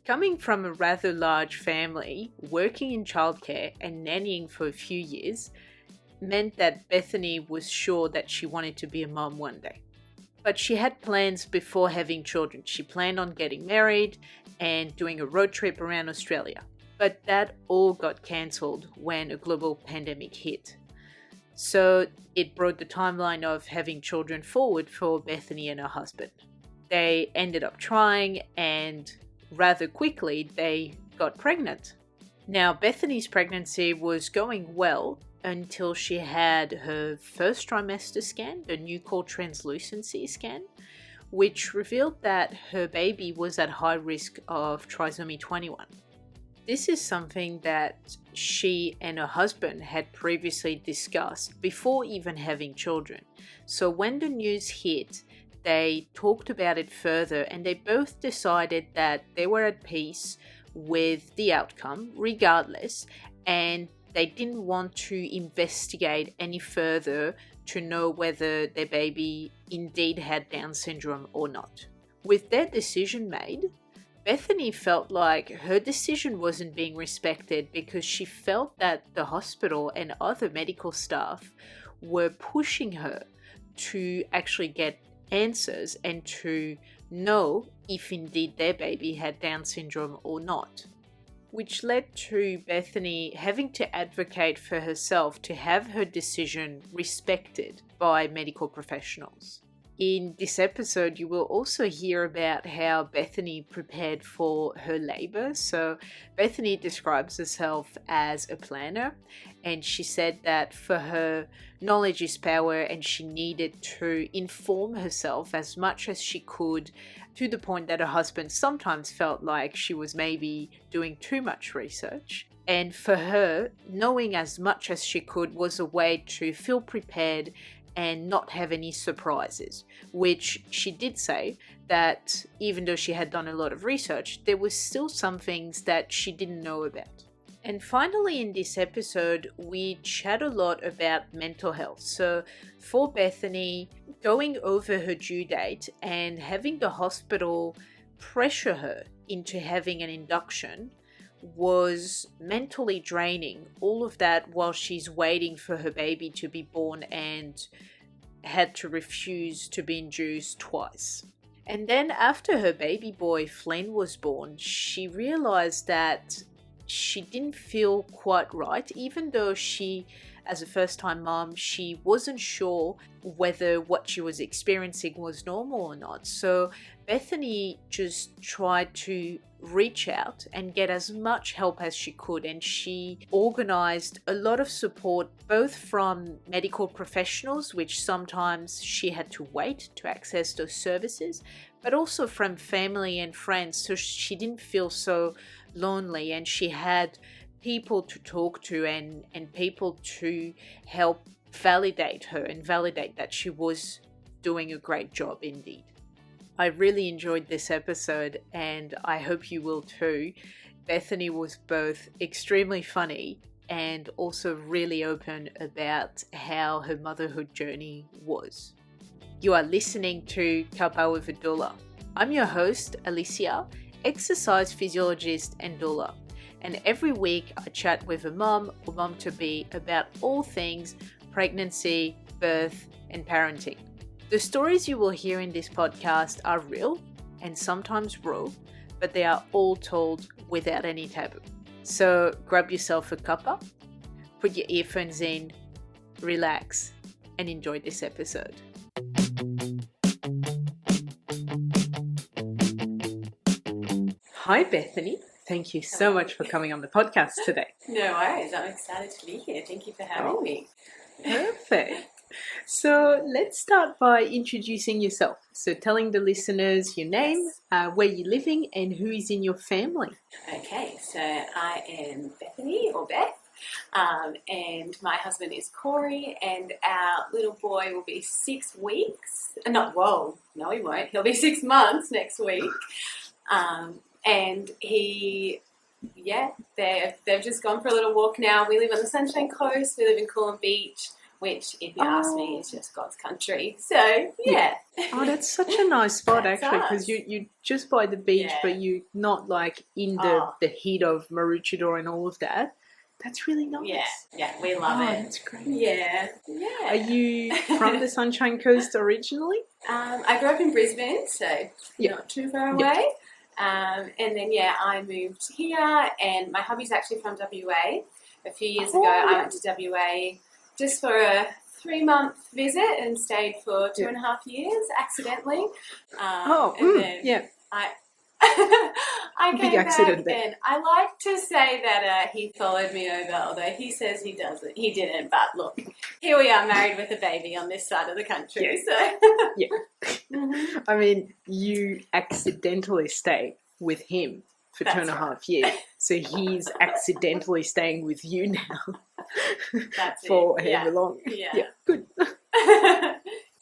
Coming from a rather large family, working in childcare and nannying for a few years meant that Bethany was sure that she wanted to be a mom one day. But she had plans before having children. She planned on getting married and doing a road trip around Australia. But that all got cancelled when a global pandemic hit. So it brought the timeline of having children forward for Bethany and her husband. They ended up trying, and rather quickly they got pregnant. Now, Bethany's pregnancy was going well until she had her first trimester scan, the new called translucency scan, which revealed that her baby was at high risk of trisomy 21. This is something that she and her husband had previously discussed before even having children. So when the news hit, they talked about it further and they both decided that they were at peace with the outcome regardless, and they didn't want to investigate any further to know whether their baby indeed had Down syndrome or not. With their decision made, Bethany felt like her decision wasn't being respected because she felt that the hospital and other medical staff were pushing her to actually get answers and to know if indeed their baby had Down syndrome or not, which led to Bethany having to advocate for herself to have her decision respected by medical professionals. In this episode, you will also hear about how Bethany prepared for her labor. So Bethany describes herself as a planner, and she said that for her, knowledge is power, and she needed to inform herself as much as she could, to the point that her husband sometimes felt like she was maybe doing too much research. And for her, knowing as much as she could was a way to feel prepared and not have any surprises, which she did say that even though she had done a lot of research, there was still some things that she didn't know about. And finally, in this episode, we chat a lot about mental health. So for Bethany, going over her due date and having the hospital pressure her into having an induction was mentally draining. All of that while she's waiting for her baby to be born and had to refuse to be induced twice. And then after her baby boy Flynn was born, she realized that she didn't feel quite right, even though she, as a first-time mom, she wasn't sure whether what she was experiencing was normal or not. So Bethany just tried to reach out and get as much help as she could, and she organized a lot of support both from medical professionals, which sometimes she had to wait to access those services, but also from family and friends, so she didn't feel so lonely, and she had people to talk to and people to help validate her and validate that she was doing a great job indeed. I really enjoyed this episode, and I hope you will too. Bethany was both extremely funny and also really open about how her motherhood journey was. You are listening to Kapa with a Doula. I'm your host, Alicia, exercise physiologist and doula. And every week I chat with a mum or mum-to-be about all things pregnancy, birth, and parenting. The stories you will hear in this podcast are real and sometimes raw, but they are all told without any taboo. So grab yourself a cuppa, put your earphones in, relax, and enjoy this episode. Hi, Bethany. Thank you so much for coming on the podcast today. No worries. I'm excited to be here. Thank you for having me. Perfect. So let's start by introducing yourself. So telling the listeners your name, where you're living, and who is in your family. Okay, so I am Bethany, or Beth, and my husband is Corey, and our little boy will be 6 weeks. No, he won't. He'll be 6 months next week. And they've just gone for a little walk now. We live on the Sunshine Coast. We live in Coolum Beach. which, if you ask me, is just God's country. So, yeah. Oh, that's such a nice spot, That's actually, us. because you just by the beach, Yeah. but you're not like in Oh. the heat of Maroochydore and all of that. That's really nice. Yeah, we love it. That's great. Yeah. Are you from the Sunshine Coast originally? I grew up in Brisbane, so not too far away. And then, I moved here, and my hubby's actually from WA. A few years ago, I went to WA just for a 3-month visit and stayed for 2.5 years accidentally. And then I Big came accident back, there. and I like to say that he followed me over, although he says he doesn't. He didn't, but look, here we are married with a baby on this side of the country. So I mean, you accidentally stayed with him for That's 2.5 years, so he's accidentally staying with you now That's for it. however long. Yeah. Good.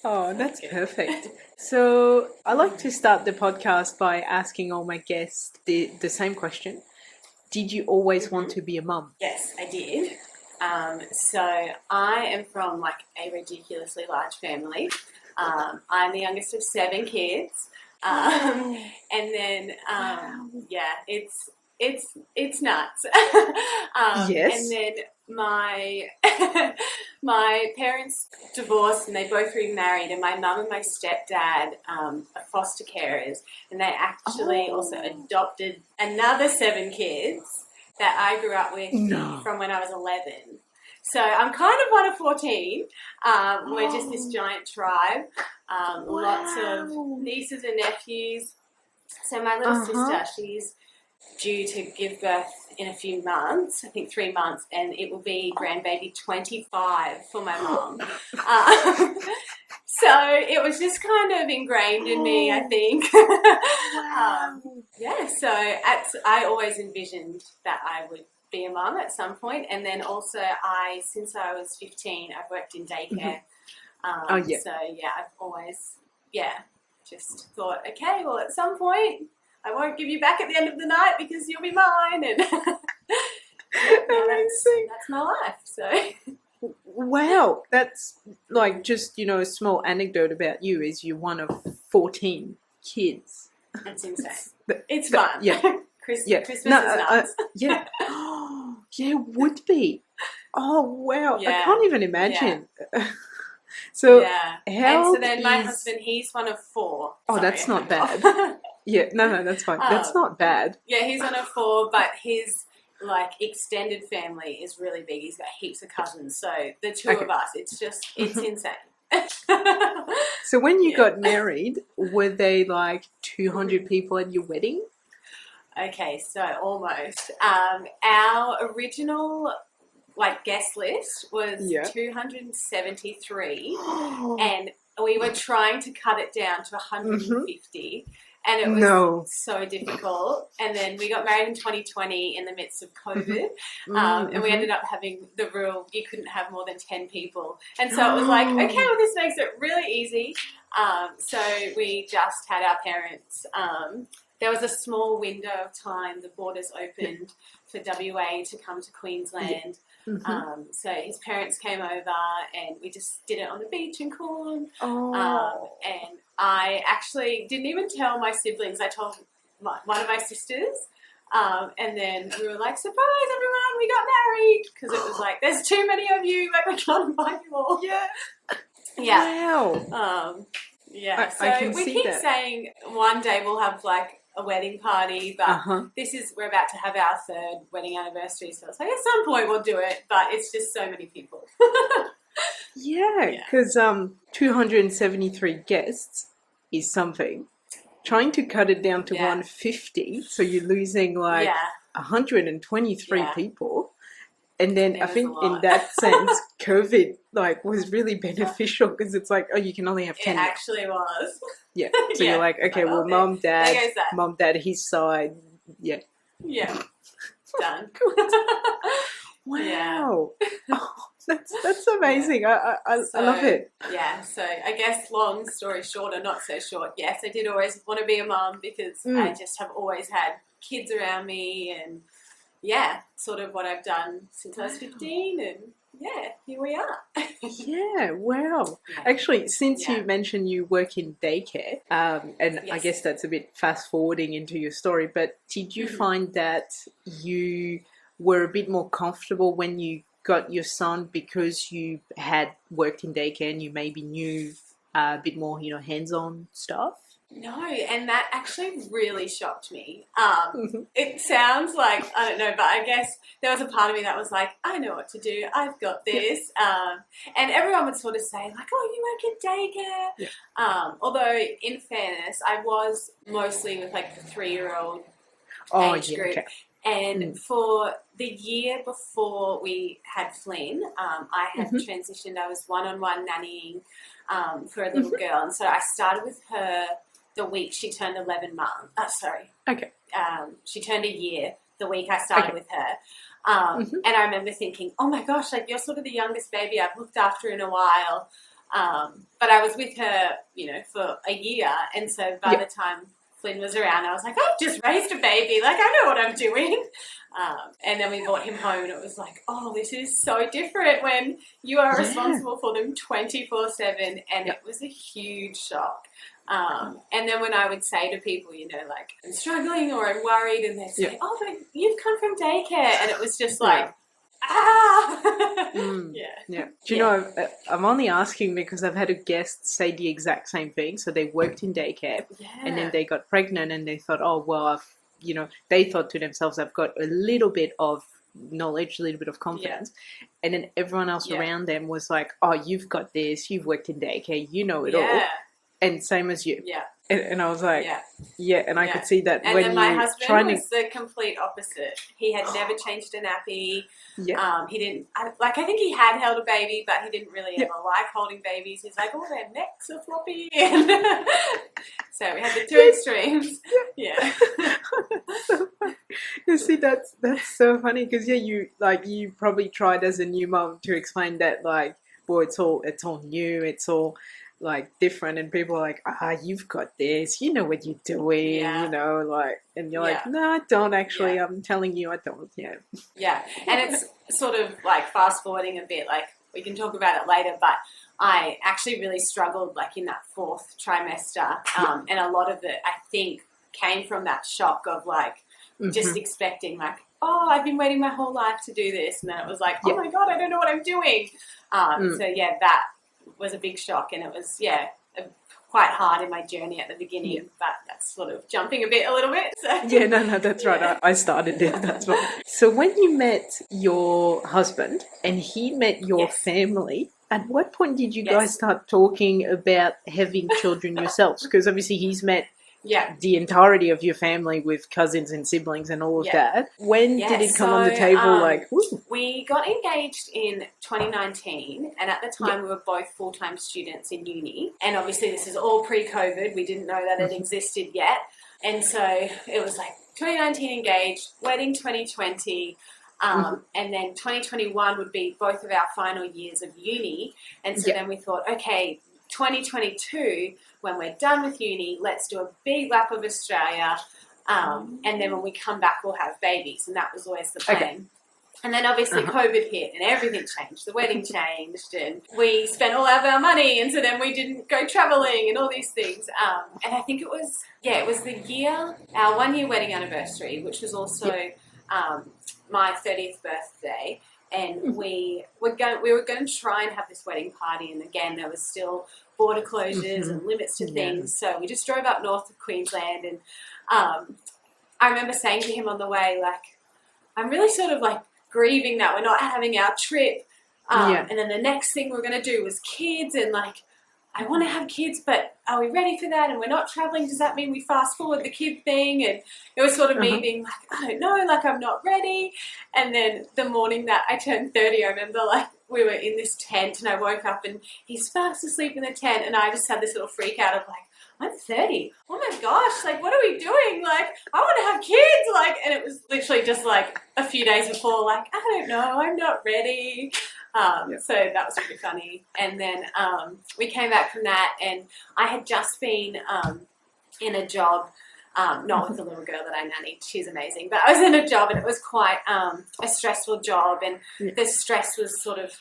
Oh, that's perfect. So I like to start the podcast by asking all my guests the same question. Did you always want to be a mum? Yes, I did. So I am from like a ridiculously large family. I'm the youngest of 7 kids. And then, it's nuts. Yes. And then my my parents divorced, and they both remarried, and my mum and my stepdad are foster carers, and they actually also adopted another 7 kids that I grew up with from when I was 11. So I'm kind of one of 14. We're just this giant tribe. Lots of nieces and nephews. So my little sister, she's due to give birth in a few months, I think 3 months, and it will be grandbaby 25 for my mum. So it was just kind of ingrained in me, I think. So I always envisioned that I would be a mum at some point, and then also since I was 15, I've worked in daycare. So I've always just thought, okay, well, at some point I won't give you back at the end of the night because you'll be mine, and that's my life. So wow, that's like just a small anecdote about you is you're one of 14 kids. That's insane. It's fun. Yeah. Christmas is nuts. Yeah, it would be. Oh wow, I can't even imagine. So and so then my husband, he's one of 4. Oh, that's not bad. No, that's fine. That's not bad. Yeah, he's one of 4, but his extended family is really big. He's got heaps of cousins, so the 2 of us, it's insane. So when you got married, were they 200 people at your wedding? Okay, so almost. Our original guest list was 273, and we were trying to cut it down to 150, and it was so difficult. And then we got married in 2020 in the midst of COVID, and we ended up having the rule you couldn't have more than 10 people. And so it was okay, well, this makes it really easy. So we just had our parents. There was a small window of time, the borders opened for WA to come to Queensland. So his parents came over, and we just did it on the beach in Corn. And I actually didn't even tell my siblings. I told one of my sisters, and then we were like, surprise everyone, we got married, because it was there's too many of you, we can't invite you all. Wow. So I can we see keep that. saying one day we'll have a wedding party, but we're about to have our 3rd wedding anniversary, so it's at some point we'll do it, but it's just so many people. Because 273 guests is something. Trying to cut it down to 150, so you're losing 123 people. And then I think in that sense, COVID was really beneficial, because it's you can only have 10. It actually was. Yeah. So you're okay, well, mom, there goes that. his side. Yeah. Yeah. Done. Wow. Oh, that's amazing. I love it. Yeah. So I guess long story short, or not so short, yes, I did always want to be a mum, because I just have always had kids around me, and sort of what I've done since I was 15, and yeah, here we are. Yeah, wow. Yeah. Actually, since Yeah. you mentioned you work in daycare, and I Yes. guess that's a bit fast forwarding into your story, but did you Mhm. find that you were a bit more comfortable when you got your son because you had worked in daycare and you maybe knew a bit more, hands-on stuff? No, and that actually really shocked me. Mhm. It sounds like, I don't know, but I guess there was a part of me that was like, I know what to do, I've got Yeah, this. And everyone would sort of say, like, oh, you work at daycare. yeah. Although, in fairness, I was mostly with like the 3-year-old Oh, age yeah, group. okay. And Mm. for the year before we had Flynn, I had Hmm. transitioned. I was one-on-one nannying for a little Hmm. girl. And so I started with her the week she turned 11 months. Okay, She turned a year the week I started okay. with her. Hmm. And I remember thinking, oh my gosh, like you're sort of the youngest baby I've looked after in a while. But I was with her, for a year. And so by Yeah, the time Flynn was around, I was like, I've just raised a baby. Like, I know what I'm doing. And then we brought him home, and it was like, oh, this is so different when you are yeah, responsible for them 24/7. And yeah. it was a huge shock. And then when I would say to people, like, I'm struggling or I'm worried, and they'd Yeah. say, oh, but you've come from daycare. And it was just Yeah. like, ah! Mm, Yeah. yeah. Do you Yeah. know, I'm only asking because I've had a guest say the exact same thing. So they worked in daycare and then Yeah. they got pregnant and they thought, oh, well, they thought to themselves, I've got a little bit of knowledge, a little bit of Yeah. confidence. And then everyone else Yeah. around them was like, oh, you've got this, you've worked in daycare, you know it all. Yeah. And same as you. Yeah. And I was like, Yeah. yeah. And I Yeah. could see that And when then my you husband trying to, was the complete opposite. He had never changed a nappy. yeah, He didn't, I think he had held a baby, but he didn't really yeah. ever like holding babies. He's like, oh, their necks are floppy. So we had the two extremes. Yeah. So funny. You see, that's so funny because yeah, you probably tried as a new mom to explain that like, well, it's all new, it's all like different, and people are like, you've got this, you know what you're doing, Yeah. like, and you're Yeah. like, no, I don't actually. Yeah. I'm telling you, I don't. Yeah. Yeah. And it's sort of like fast forwarding a bit, like we can talk about it later, but I actually really struggled like in that 4th trimester. And a lot of it, I think, came from that shock of like just Mhm. expecting like, oh, I've been waiting my whole life to do this. And then it was like, oh Yeah. my God, I don't know what I'm doing. Mm. So yeah, that was a big shock. And it was, quite hard in my journey at the beginning, Yeah. but that's sort of jumping a little bit. So. Yeah, no, that's right. Yeah. I started it. That's right. So when you met your husband and he met your Yes. family, at what point did you Yes. guys start talking about having children yourselves? Because obviously he's met Yeah. the entirety of your family with cousins and siblings and all of Yeah. that. When Yeah, did it come on the so, table? Like, ooh, we got engaged in 2019, and at the time yeah, we were both full-time students in uni. And obviously this is all pre-COVID. We didn't know that it existed yet. And so it was like 2019 engaged, wedding 2020, and then 2021 would be both of our final years of uni. And so yeah, then we thought, okay, 2022, when we're done with uni, let's do a big lap of Australia. And then when we come back, we'll have babies. And that was always the plan. okay. And then obviously COVID hit and everything changed. The wedding changed and we spent all of our money. And so then we didn't go traveling and all these things. And I think it was the year, our 1-year wedding anniversary, which was also my 30th birthday. And we were going to try and have this wedding party. And again, there was still border closures and limits to things. So we just drove up north of Queensland. And I remember saying to him on the way, like, I'm really sort of like grieving that we're not having our trip. And then the next thing we're going to do was kids. And like, I want to have kids, but are we ready for that? And we're not traveling. Does that mean we fast forward the kid thing? And it was sort of me being like, I don't know, like I'm not ready. And then the morning that I turned 30, I remember like we were in this tent and I woke up and he's fast asleep in the tent. And I just had this little freak out of like, I'm 30. Oh my gosh, like what are we doing? Like I want to have kids. Like, and it was literally just like a few days before, like, I don't know, I'm not ready. So that was really funny. And then we came back from that and I had just been in a job not with the little girl that I nannied. She's amazing. But I was in a job and it was quite a stressful job, and the stress was sort of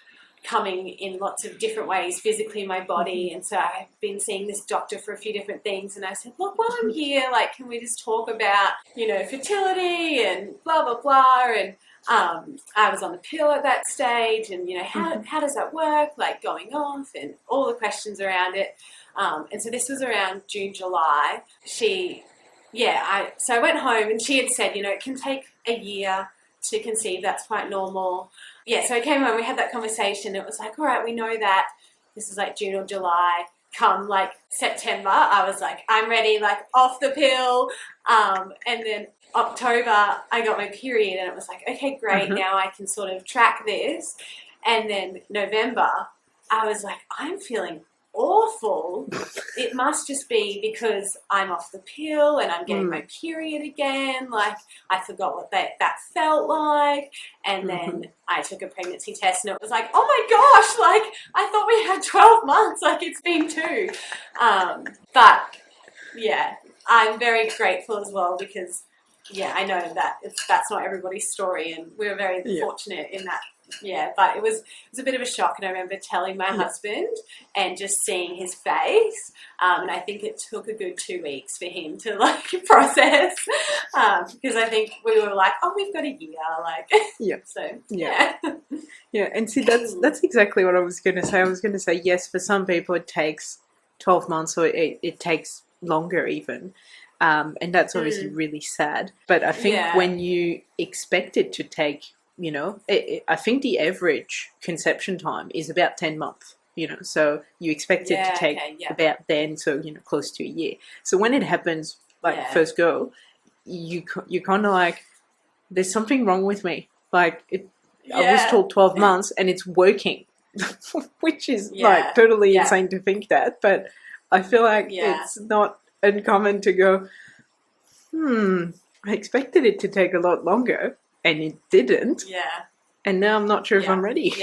coming in lots of different ways physically in my body. And so I've been seeing this doctor for a few different things, and I said, look, while I'm here, like, can we just talk about, you know, fertility and blah, blah, blah. And I was on the pill at that stage, and, you know, how does that work, like going off, and all the questions around it. And so this was around June, July. So I went home, and she had said, you know, it can take a year to conceive. That's quite normal. Yeah, so I came home, we had that conversation. It was like, all right, we know that. This is like June or July. Come like September, I was like, I'm ready, like off the pill. And then October, I got my period, and it was like, okay, great. Now I can sort of track this. And then November, I was like, I'm feeling awful. It must just be because I'm off the pill and I'm getting my period again. Like, I forgot what that felt like. And then I took a pregnancy test, and it was like, oh my gosh, like I thought we had 12 months, like it's been 2. But yeah, I'm very grateful as well, because I know that that's not everybody's story, and we're very fortunate in that. Yeah, but it was a bit of a shock, and I remember telling my husband and just seeing his face, and I think it took a good 2 weeks for him to like process, because I think we were like, oh, we've got a year, like and see, that's exactly what I was going to say. I was going to say, yes, for some people it takes 12 months, or it takes longer even. And that's obviously really sad. But I think when you expect it to take, you know, I think the average conception time is about 10 months, you know, so you expect it to take about then, so, you know, close to a year. So when it happens, like first go, you're kind of like, there's something wrong with me. Like, I was told 12 months and it's working, which is like totally insane to think that. But I feel like it's not uncommon to go, I expected it to take a lot longer, and it didn't. Yeah. And now I'm not sure if I'm ready.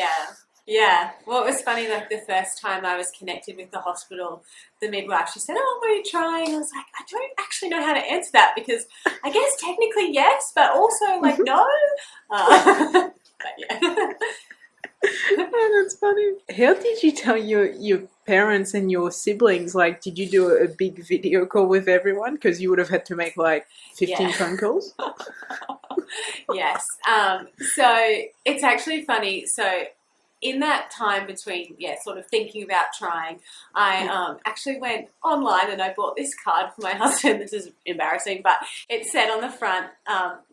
Yeah. Well, it was funny, like the first time I was connected with the hospital, the midwife, she said, oh, were you trying? I was like, I don't actually know how to answer that, because I guess technically yes, but also like no. But yeah. Oh, that's funny. How did you tell your parents and your siblings? Like, did you do a big video call with everyone? Because you would have had to make like 15 phone calls. Yes. So it's actually funny. So in that time between, sort of thinking about trying, I actually went online and I bought this card for my husband. This is embarrassing, but it said on the front,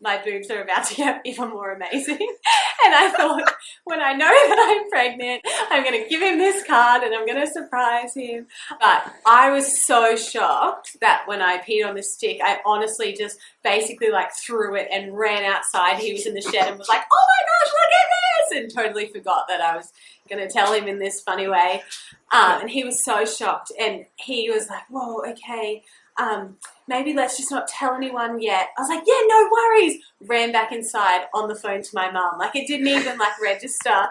my boobs are about to get even more amazing. And I thought, when I know that I'm pregnant, I'm going to give him this card and I'm going to surprise him. But I was so shocked that when I peed on the stick, I honestly just basically like threw it and ran outside. He was in the shed and was like, oh my gosh, look at this, and totally forgot that I was going to tell him in this funny way. And he was so shocked, and he was like, whoa, okay, maybe let's just not tell anyone yet. I was like, yeah, no worries. Ran back inside on the phone to my mum. Like, it didn't even like register.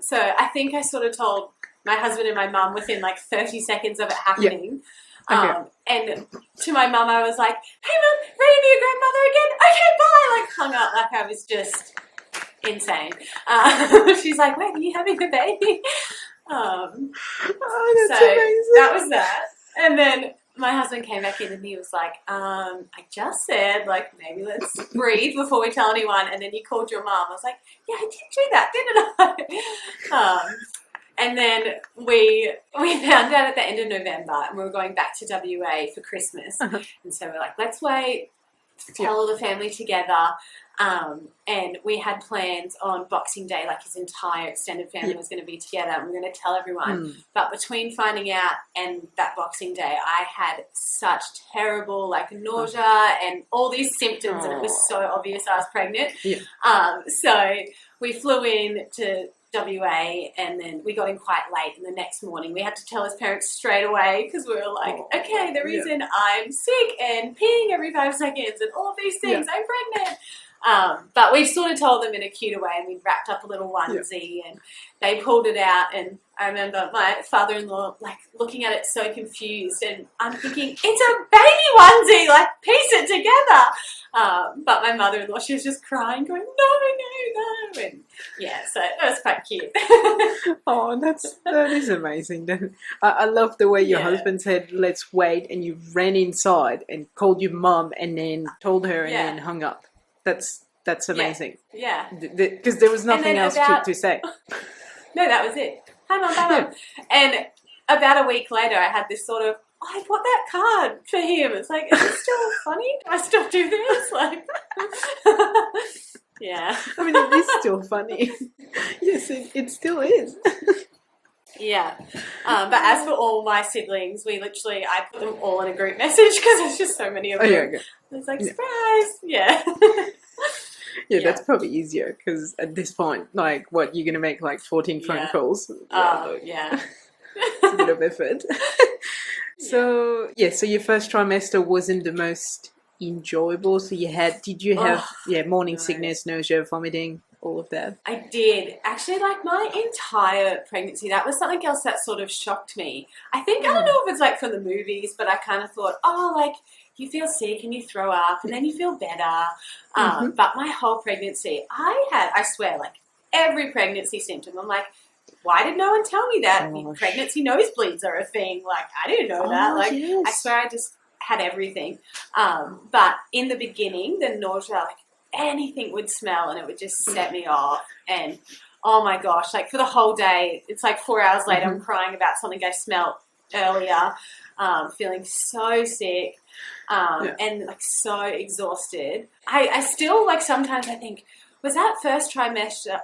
So I think I sort of told my husband and my mum within like 30 seconds of it happening. And to my mum, I was like, hey mum, ready to be a grandmother again? Okay, bye. Like, hung up like I was just insane. She's like, wait, are you having a baby? That's so amazing. That was that. And then my husband came back in and he was like, I just said, like, maybe let's breathe before we tell anyone. And then you called your mum. I was like, yeah, I did do that, didn't I? And then we found out at the end of November, and we were going back to WA for Christmas. And so we're like, let's wait, tell all the family together. And we had plans on Boxing Day, like his entire extended family was going to be together, and we are going to tell everyone. But between finding out and that Boxing Day, I had such terrible like nausea and all these symptoms, and it was so obvious I was pregnant. So we flew in to WA, and then we got in quite late, and the next morning we had to tell his parents straight away, because we were like, okay, the reason I'm sick and peeing every 5 seconds and all of these things, I'm pregnant. But we sort of told them in a cute way, and we wrapped up a little onesie, and they pulled it out, and I remember my father-in-law like looking at it so confused, and I'm thinking, it's a baby onesie, like piece it together. But my mother-in-law, she was just crying, going, no, and yeah, so it was quite cute. Oh, that is amazing. I love the way your husband said, "Let's wait," and you ran inside and called your mum, and then told her, and then hung up. That's amazing. Yeah, because there was nothing else to say. No, that was it. Hi, Mum, bye, Mum. And about a week later, I had this sort of, I bought that card for him. It's like, is it still funny? Do I still do this? Like, yeah. I mean, it is still funny. Yes, it still is. Yeah. But as for all my siblings, I put them all in a group message because there's just so many of them. Okay. It's like, surprise. Yeah. Yeah, that's probably easier because at this point, like, what, you're going to make like 14 phone calls? Oh, yeah. It's a bit of effort. So your first trimester wasn't the most enjoyable. So did you have morning sickness, nausea, vomiting, all of that? I did. Actually, like my entire pregnancy, that was something else that sort of shocked me. I think, I don't know if it's like from the movies, but I kind of thought, like, you feel sick and you throw up and then you feel better. But my whole pregnancy, I swear, like every pregnancy symptom, I'm like, why did no one tell me that? Pregnancy nosebleeds are a thing. Like, I didn't know that. Like, yes. I swear I just had everything. But in the beginning, the nausea, like anything would smell and it would just set me off. And oh my gosh, like for the whole day, it's like 4 hours later, I'm crying about something I smelled earlier, feeling so sick. And like so exhausted. I still like sometimes I think, was that first trimester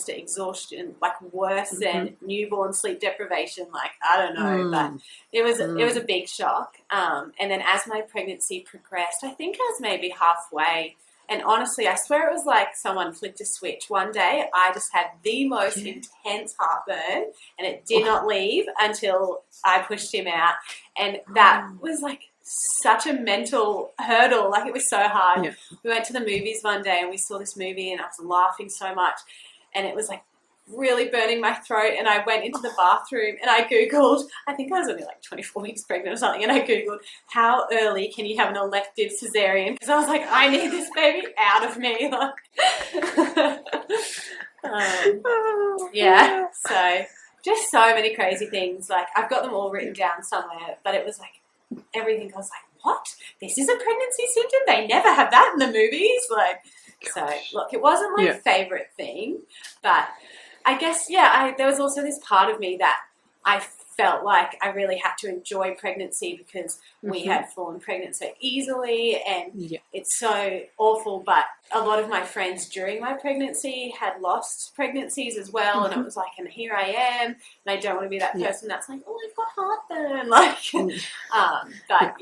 exhaustion like worse than newborn sleep deprivation? Like, I don't know, but it was a big shock. And then as my pregnancy progressed, I think I was maybe halfway. And honestly, I swear it was like someone flicked a switch. One day, I just had the most intense heartburn, and it did not leave until I pushed him out. And that was like such a mental hurdle. Like, it was so hard. Yeah. We went to the movies one day, and we saw this movie, and I was laughing so much. And it was like really burning my throat, and I went into the bathroom and I Googled, I think I was only like 24 weeks pregnant or something, and I Googled, how early can you have an elective cesarean? Because I was like, I need this baby out of me. Yeah, so just so many crazy things. Like, I've got them all written down somewhere, but it was like everything. I was like, what? This is a pregnancy symptom? They never have that in the movies? Like, so look, it wasn't my favorite thing, but I guess, there was also this part of me that I felt like I really had to enjoy pregnancy because we had fallen pregnant so easily, and it's so awful. But a lot of my friends during my pregnancy had lost pregnancies as well, and it was like, and here I am, and I don't want to be that person that's like, oh, I've got heartburn, like, but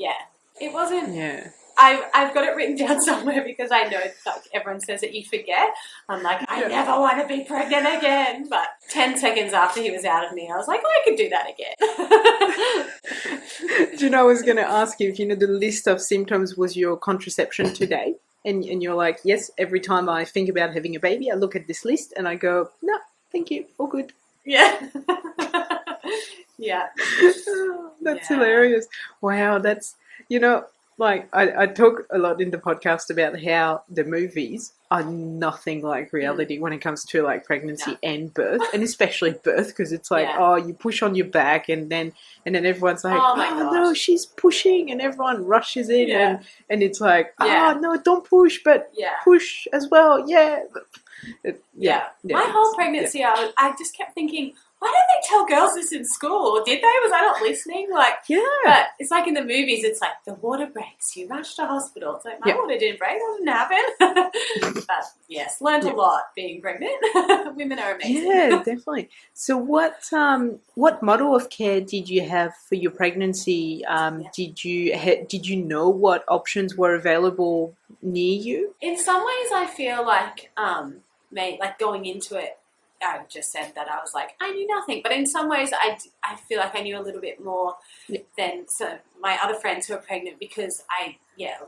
it wasn't. Yeah. I've got it written down somewhere because I know, like, everyone says that you forget. I'm like, I never want to be pregnant again. But 10 seconds after he was out of me, I was like, I could do that again. Do you know, I was going to ask you if, the list of symptoms was your contraception today? And you're like, yes, every time I think about having a baby, I look at this list and I go, no, thank you, all good. Yeah. Yeah. That's hilarious. Wow, that's, like, I talk a lot in the podcast about how the movies are nothing like reality when it comes to, like, pregnancy and birth, and especially birth, because it's like, you push on your back, and then everyone's like, oh no, she's pushing, and everyone rushes in, and it's like, no, don't push, but push as well, My whole pregnancy, I just kept thinking, why don't they tell girls this in school? Did they? Was I not listening? Like, but it's like in the movies, it's like the water breaks, you rush to hospital. It's like, my water didn't break, that didn't happen. But yes, learned a lot being pregnant. Women are amazing. Yeah, definitely. So what model of care did you have for your pregnancy? Did you know what options were available near you? In some ways, I feel like, like going into it, I just said that I was like, I knew nothing. But in some ways, I feel like I knew a little bit more than my other friends who are pregnant, because a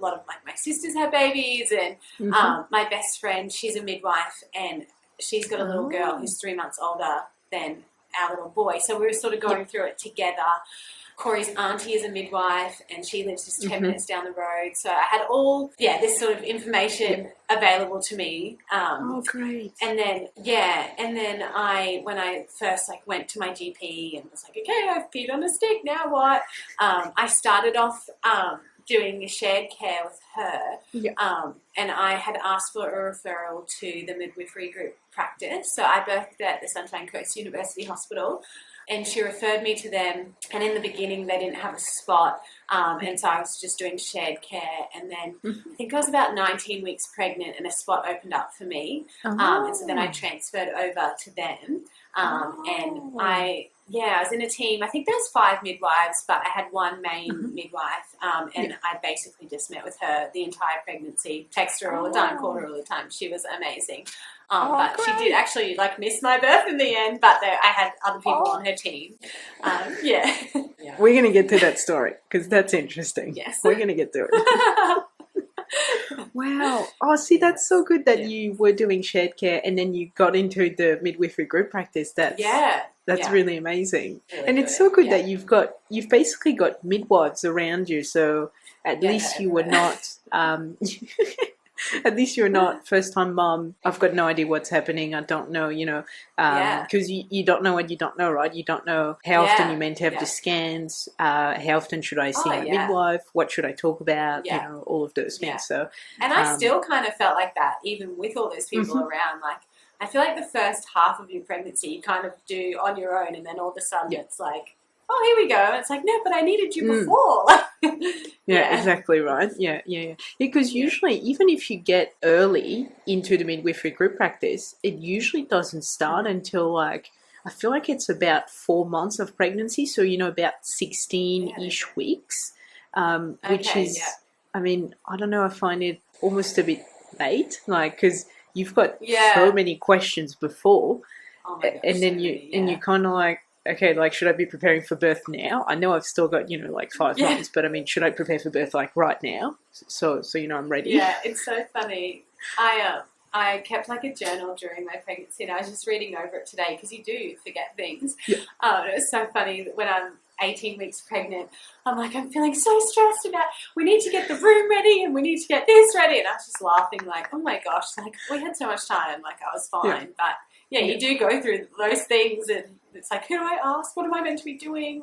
lot of like my sisters have babies, and my best friend, she's a midwife, and she's got a little girl who's 3 months older than our little boy. So we were sort of going through it together. Corey's auntie is a midwife, and she lives just 10 minutes down the road. So I had all, this sort of information available to me. Great. And then, when I first like went to my GP and was like, okay, I've peed on a stick, now what? I started off doing shared care with her. And I had asked for a referral to the midwifery group practice. So I birthed at the Sunshine Coast University Hospital, and she referred me to them. And in the beginning, they didn't have a spot, and so I was just doing shared care. And then I think I was about 19 weeks pregnant, and a spot opened up for me. And so then I transferred over to them. And I was in a team. I think there was 5 midwives, but I had one main midwife, and I basically just met with her the entire pregnancy, texted her all the time, called her all the time. She was amazing. But great. She did actually like miss my birth in the end, but I had other people on her team. We're going to get to that story because that's interesting. Yes. We're going to get to it. Wow. Oh, see, that's so good that you were doing shared care and then you got into the midwifery group practice. That's really amazing. Really and it's so good that you've basically got midwives around you. So at least you were not, at least you're not first-time mom. I've got no idea what's happening. I don't know, because you don't know what you don't know, right? You don't know how often you're meant to have the scans, how often should I see a midwife, what should I talk about, all of those things. So, and I still kind of felt like that, even with all those people around. Like, I feel like the first half of your pregnancy you kind of do on your own, and then all of a sudden it's like, oh, here we go. And it's like, no, but I needed you before. Exactly right. Yeah. Because usually, even if you get early into the midwifery group practice, it usually doesn't start until I feel like it's about 4 months of pregnancy. So, about 16-ish weeks, which is, I mean, I don't know, I find it almost a bit late, because you've got so many questions before. Oh my gosh, and then you kind of like, okay, should I be preparing for birth now? I know I've still got, 5 months, but I mean, should I prepare for birth right now? So I'm ready. Yeah, it's so funny. I kept a journal during my pregnancy, and I was just reading over it today because you do forget things. Yeah. It was so funny when I'm 18 weeks pregnant. I'm like, I'm feeling so stressed about, we need to get the room ready and we need to get this ready. And I was just laughing oh my gosh, we had so much time. I was fine. But you do go through those things, and it's who do I ask? What am I meant to be doing?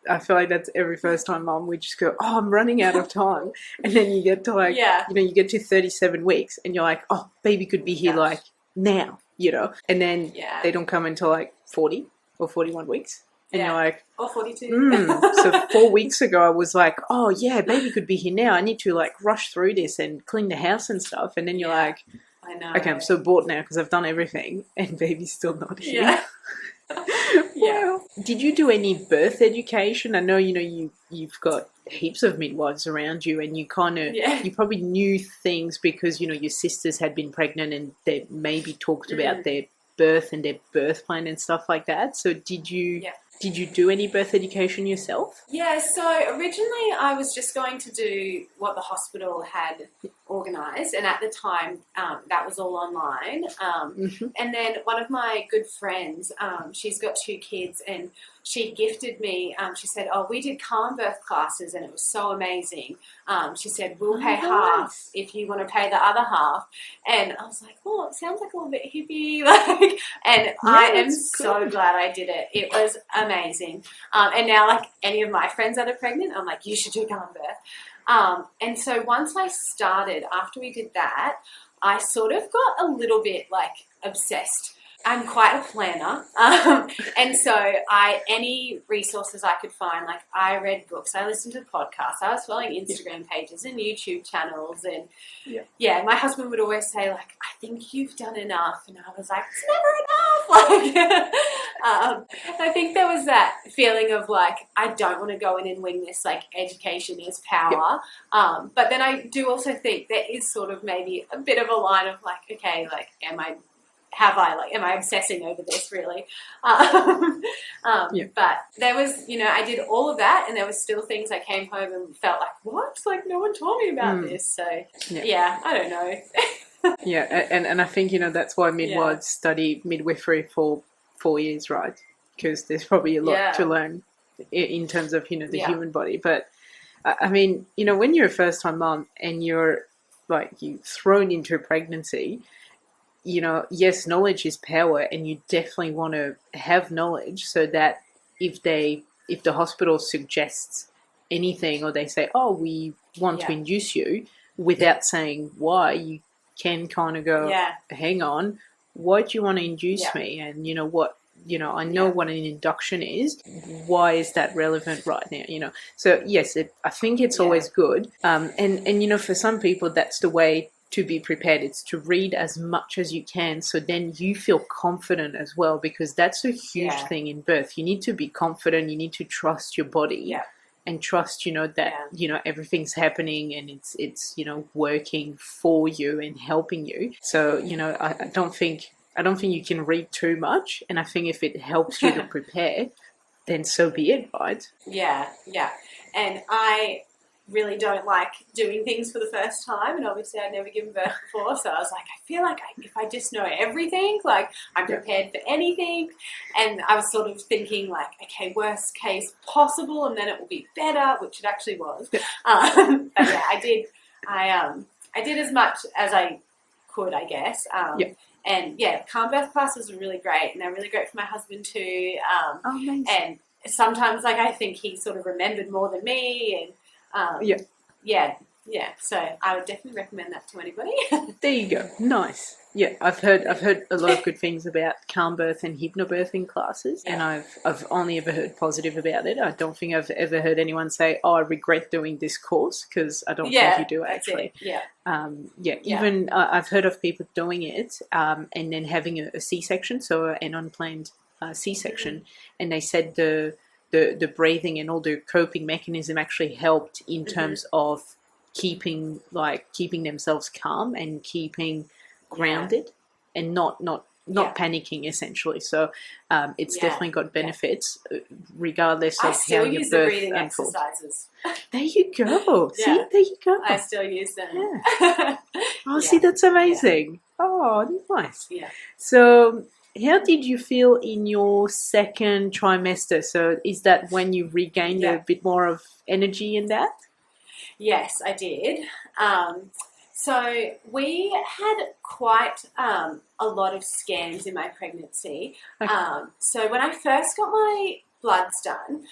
I feel like that's every first-time mom. We just go, oh, I'm running out of time. And then you get to you get to 37 weeks and you're like, oh, baby could be here now, And then they don't come until 40 or 41 weeks. And you're like, or 42. So 4 weeks ago I was like, oh yeah, baby could be here now. I need to rush through this and clean the house and stuff. And then you're like, I know. Okay, I'm so bored now because I've done everything and baby's still not here. Well, did you do any birth education? I know, you've got heaps of midwives around you, and you kind of, you probably knew things because, your sisters had been pregnant and they maybe talked about their birth and their birth plan and stuff like that. So did you do any birth education yourself? Yeah, so originally I was just going to do what the hospital had organised, and at the time that was all online. And then one of my good friends, she's got 2 kids, and she gifted me, she said, oh, we did calm birth classes and it was so amazing. She said, we'll pay half if you want to pay the other half. And I was like, oh, it sounds like a little bit hippie. And I am so glad I did it. It was amazing. And now, any of my friends that are pregnant, I'm like, you should do calm birth. And so once I started, after we did that, I sort of got a little bit obsessed. I'm quite a planner, and so any resources I could find, I read books, I listened to podcasts, I was following Instagram pages and YouTube channels, and my husband would always say, I think you've done enough, and I was like, it's never enough. I think there was that feeling of I don't want to go in and wing this, education is power, but then I do also think there is sort of maybe a bit of a line of okay, am I am I obsessing over this really? But there was, I did all of that, and there was still things I came home and felt like, what? Like, no one told me about this. So I don't know. And I think, that's why midwives study midwifery for 4 years, right? Because there's probably a lot to learn in terms of, the human body. But I mean, when you're a first-time mom and you're thrown into a pregnancy, yes, knowledge is power, and you definitely want to have knowledge so that if the hospital suggests anything, or they say, oh, we want to induce you, without saying why, you can kind of go, hang on, why do you want to induce me? And what, I know what an induction is. Why is that relevant right now? So yes, I think it's always good. And for some people, that's the way to be prepared. It's to read as much as you can, so then you feel confident as well, because that's a huge thing in birth. You need to be confident. You need to trust your body and trust, that, everything's happening and it's working for you and helping you. So, I don't think you can read too much, and I think if it helps you to prepare, then so be it, right? Yeah. And I really don't like doing things for the first time, and obviously I'd never given birth before, so I was like, I feel like if I just know everything, like I'm prepared for anything. And I was sort of thinking like, okay, worst case possible, and then it will be better, which it actually was. But I did as much as I could, I guess. And calm birth classes were really great, and they're really great for my husband too. Nice. And sometimes, like, I think he sort of remembered more than me, and so I would definitely recommend that to anybody. There you go. Nice. Yeah, I've heard a lot of good things about calm birth and hypnobirthing classes, and I've only ever heard positive about it. I don't think I've ever heard anyone say, "Oh, I regret doing this course," because I don't think you do actually. Even I've heard of people doing it and then having a C-section, so an unplanned C-section, and they said the breathing and all the coping mechanism actually helped in terms of keeping themselves calm and keeping grounded and not panicking, essentially. So it's definitely got benefits regardless of how your birth unfolds. I still use the breathing exercises. There you go. See, there you go. I still use them. Yeah. See, that's amazing. Oh, nice. Yeah. So how did you feel in your second trimester? So is that when you regained a bit more of energy in that? Yes, I did. So we had quite a lot of scans in my pregnancy. Okay. So when I first got my bloods done,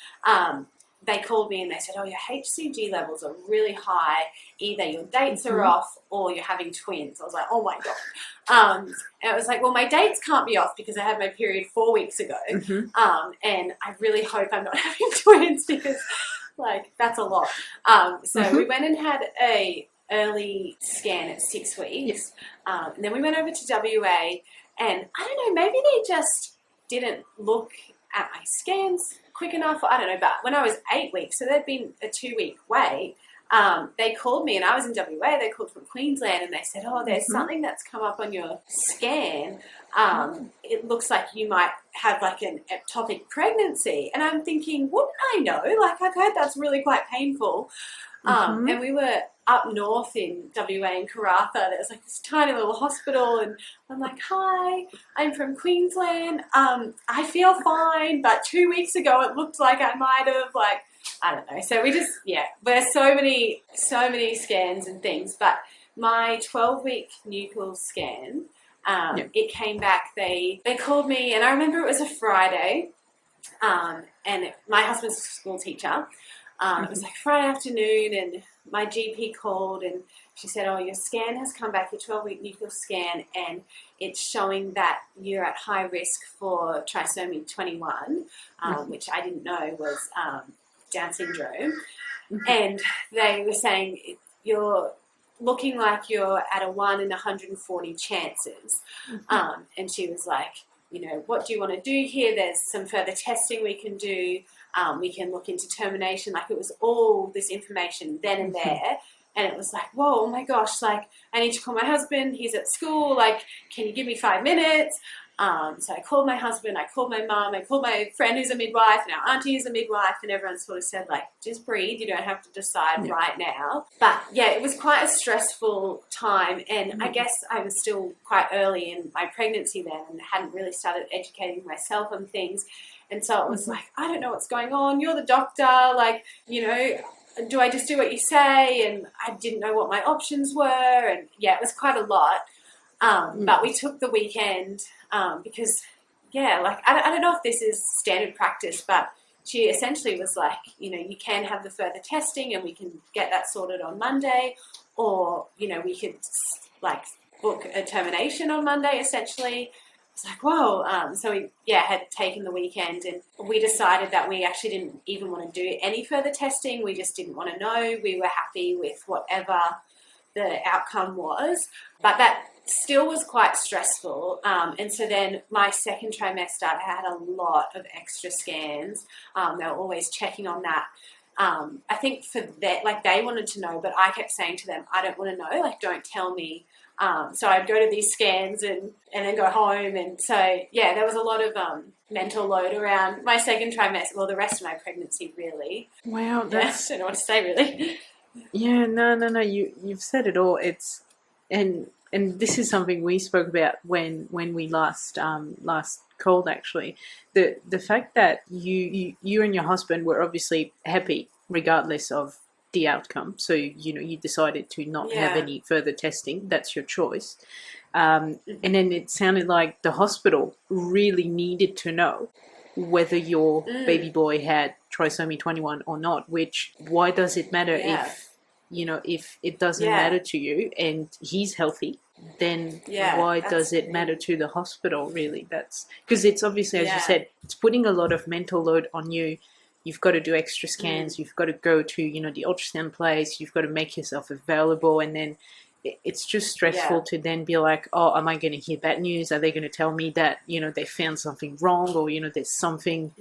they called me and they said, oh, your HCG levels are really high. Either your dates are off or you're having twins. I was like, oh, my God. And I was like, well, my dates can't be off because I had my period 4 weeks ago. And I really hope I'm not having twins because, like, that's a lot. So we went and had a early scan at 6 weeks. And then we went over to WA, and I don't know, maybe they just didn't look at my scans quick enough. I don't know, but when I was 8 weeks, so there'd been a 2-week wait, they called me, and I was in WA. They called from Queensland, and they said, oh, there's something that's come up on your scan. It looks like you might have like an ectopic pregnancy. And I'm thinking, wouldn't I know? Like, I've heard that's really quite painful. And we were up north in WA in Karratha. There was like this tiny little hospital, and I'm like, hi, I'm from Queensland. I feel fine, but 2 weeks ago it looked like I might have, like, I don't know. So we just, there's so many scans and things. But my 12-week nuchal scan, it came back. They called me, and I remember it was a Friday, and my husband's a school teacher. It was like Friday afternoon, and my GP called, and she said, oh, your scan has come back, your 12-week nuchal scan, and it's showing that you're at high risk for trisomy 21, which I didn't know was Down syndrome. And they were saying you're looking like you're at a 1 in 140 chances. And she was like, what do you want to do here? There's some further testing we can do. We can look into termination. Like, it was all this information then and there And it was like, whoa, oh my gosh, like, I need to call my husband. He's at school. Like, can you give me 5 minutes? So I called my husband, I called my mum, I called my friend who's a midwife, and our auntie who's a midwife, and everyone sort of said, like, just breathe, you don't have to decide right now. But yeah, it was quite a stressful time, and I guess I was still quite early in my pregnancy then and hadn't really started educating myself on things. And so it was like, I don't know what's going on, you're the doctor, like, you know, do I just do what you say? And I didn't know what my options were, and yeah, it was quite a lot. But we took the weekend because, yeah, like, I don't know if this is standard practice, but she essentially was like, you know, you can have the further testing and we can get that sorted on Monday, or, you know, we could, like, book a termination on Monday, essentially. It's like, whoa. So we, had taken the weekend, and we decided that we actually didn't even want to do any further testing. We just didn't want to know. We were happy with whatever the outcome was, but that still was quite stressful. And so then my second trimester, I had a lot of extra scans. They were always checking on that. I think for that, like, they wanted to know, but I kept saying to them, I don't want to know, like, don't tell me. So I'd go to these scans and then go home. And so, yeah, there was a lot of mental load around my second trimester, well, the rest of my pregnancy, really. Wow, that's... I don't know what to say, really. Yeah, no, you've said it all. It's and this is something we spoke about when we last called, actually. The fact that you and your husband were obviously happy regardless of the outcome. So, you know, you decided to not have any further testing. That's your choice. And then it sounded like the hospital really needed to know whether your baby boy had trisomy 21 or not, which, why does it matter if, you know, if it doesn't matter to you and he's healthy, then why does it matter to the hospital, really? That's because it's obviously, as you said, it's putting a lot of mental load on you. You've got to do extra scans, you've got to go to, you know, the ultrasound place, you've got to make yourself available, and then it's just stressful to then be like, oh, am I going to hear bad news? Are they going to tell me that, you know, they found something wrong, or, you know, there's something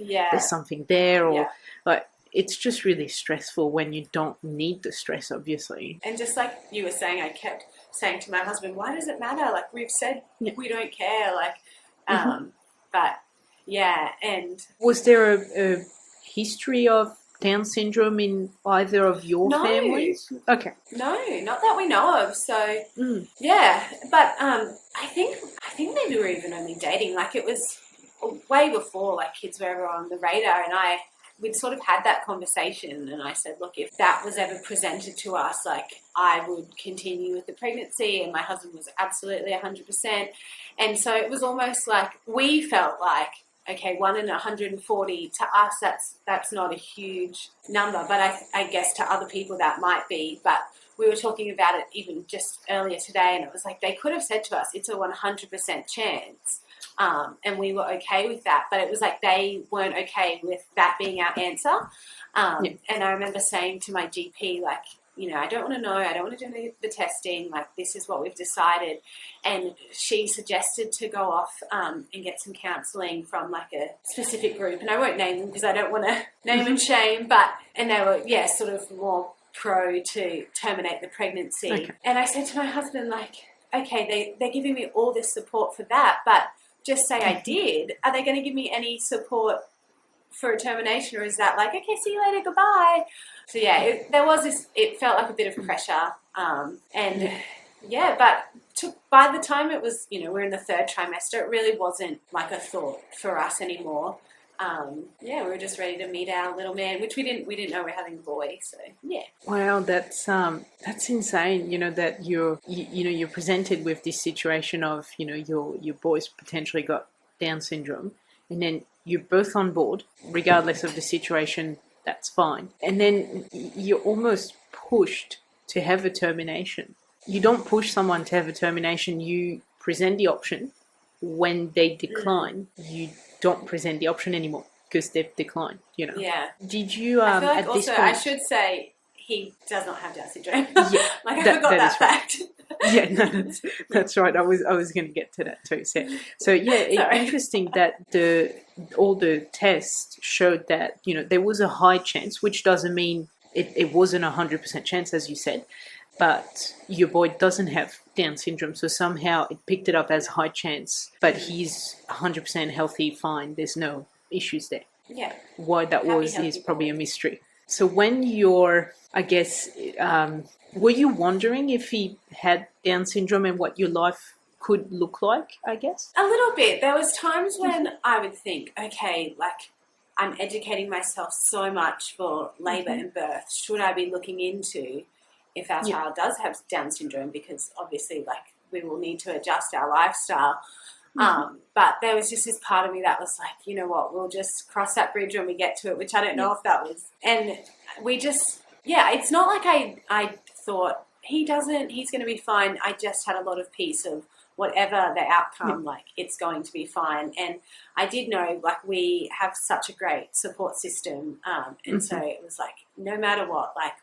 there, or like, it's just really stressful when you don't need the stress, obviously. And just like you were saying, I kept saying to my husband, why does it matter? Like, we've said we don't care, like, but and was there a history of Down syndrome in either of your families? Okay. No, not that we know of. So but I think maybe we were even only dating. Like, it was way before, like, kids were ever on the radar, and we'd sort of had that conversation, and I said, look, if that was ever presented to us, like, I would continue with the pregnancy, and my husband was absolutely 100%. And so it was almost like we felt like, okay, 1 in 140, to us, that's not a huge number, but I guess to other people that might be. But we were talking about it even just earlier today, and it was like they could have said to us, it's a 100% chance. And we were okay with that, but it was like they weren't okay with that being our answer. And I remember saying to my GP, like, you know, I don't want to know, I don't want to do the testing, like, this is what we've decided. And she suggested to go off and get some counselling from, like, a specific group, and I won't name them because I don't want to name and shame, and they were, sort of more pro to terminate the pregnancy. Okay. And I said to my husband, like, okay, they're giving me all this support for that, but just say I did, are they going to give me any support for a termination, or is that like, okay, see you later, goodbye? So there was this, it felt like a bit of pressure, but by the time it was, you know, we're in the 3rd trimester, it really wasn't like a thought for us anymore. We were just ready to meet our little man, which we didn't know we're having a boy. So wow, that's insane. You know, that you're presented with this situation of, you know, your boy's potentially got Down syndrome, and then you're both on board regardless of the situation. That's fine, and then you're almost pushed to have a termination. You don't push someone to have a termination. You present the option. When they decline, you don't present the option anymore because they've declined, you know. Yeah. Did you I feel like at also this point... I should say he does not have Down syndrome. Yeah. Like, I forgot that fact. Yeah, no, that's right. I was going to get to that too. So it's interesting that all the tests showed that, you know, there was a high chance, which doesn't mean it wasn't 100% chance, as you said. but your boy doesn't have Down syndrome, so somehow it picked it up as high chance, but he's 100% healthy, fine, there's no issues there. Yeah. Why that Happy, was is healthy probably a boy. mystery. So when you're, I guess, were you wondering if he had Down syndrome and what your life could look like, I guess? A little bit. There was times when I would think, okay, like I'm educating myself so much for labour and birth. Should I be looking into if our child does have Down syndrome? Because obviously, like, we will need to adjust our lifestyle. But there was just this part of me that was like, you know what, we'll just cross that bridge when we get to it, which I don't know if that was. And we just, it's not like I thought he's going to be fine. I just had a lot of peace of whatever the outcome, like, it's going to be fine. And I did know, like, we have such a great support system. And so it was like, no matter what, like,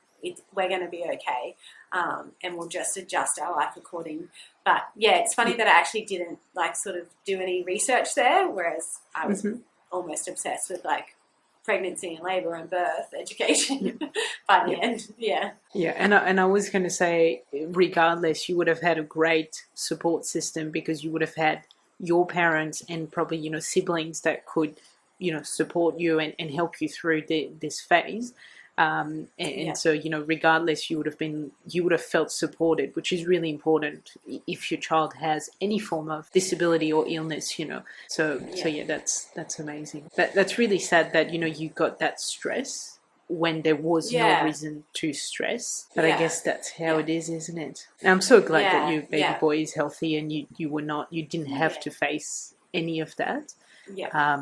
we're going to be okay. And we'll just adjust our life according. But yeah, it's funny that I actually didn't like sort of do any research there, whereas I was almost obsessed with like pregnancy and labour and birth education by the end. Yeah. Yeah, and I was going to say, regardless, you would have had a great support system because you would have had your parents and probably, you know, siblings that could, you know, support you and help you through this phase. So, you know, regardless, you would have felt supported, which is really important if your child has any form of disability or illness, you know. So that's amazing. That's really sad that, you know, you got that stress when there was no reason to stress. But I guess that's how it is, isn't it? And I'm so glad that your baby boy is healthy and you didn't have to face any of that. Yeah.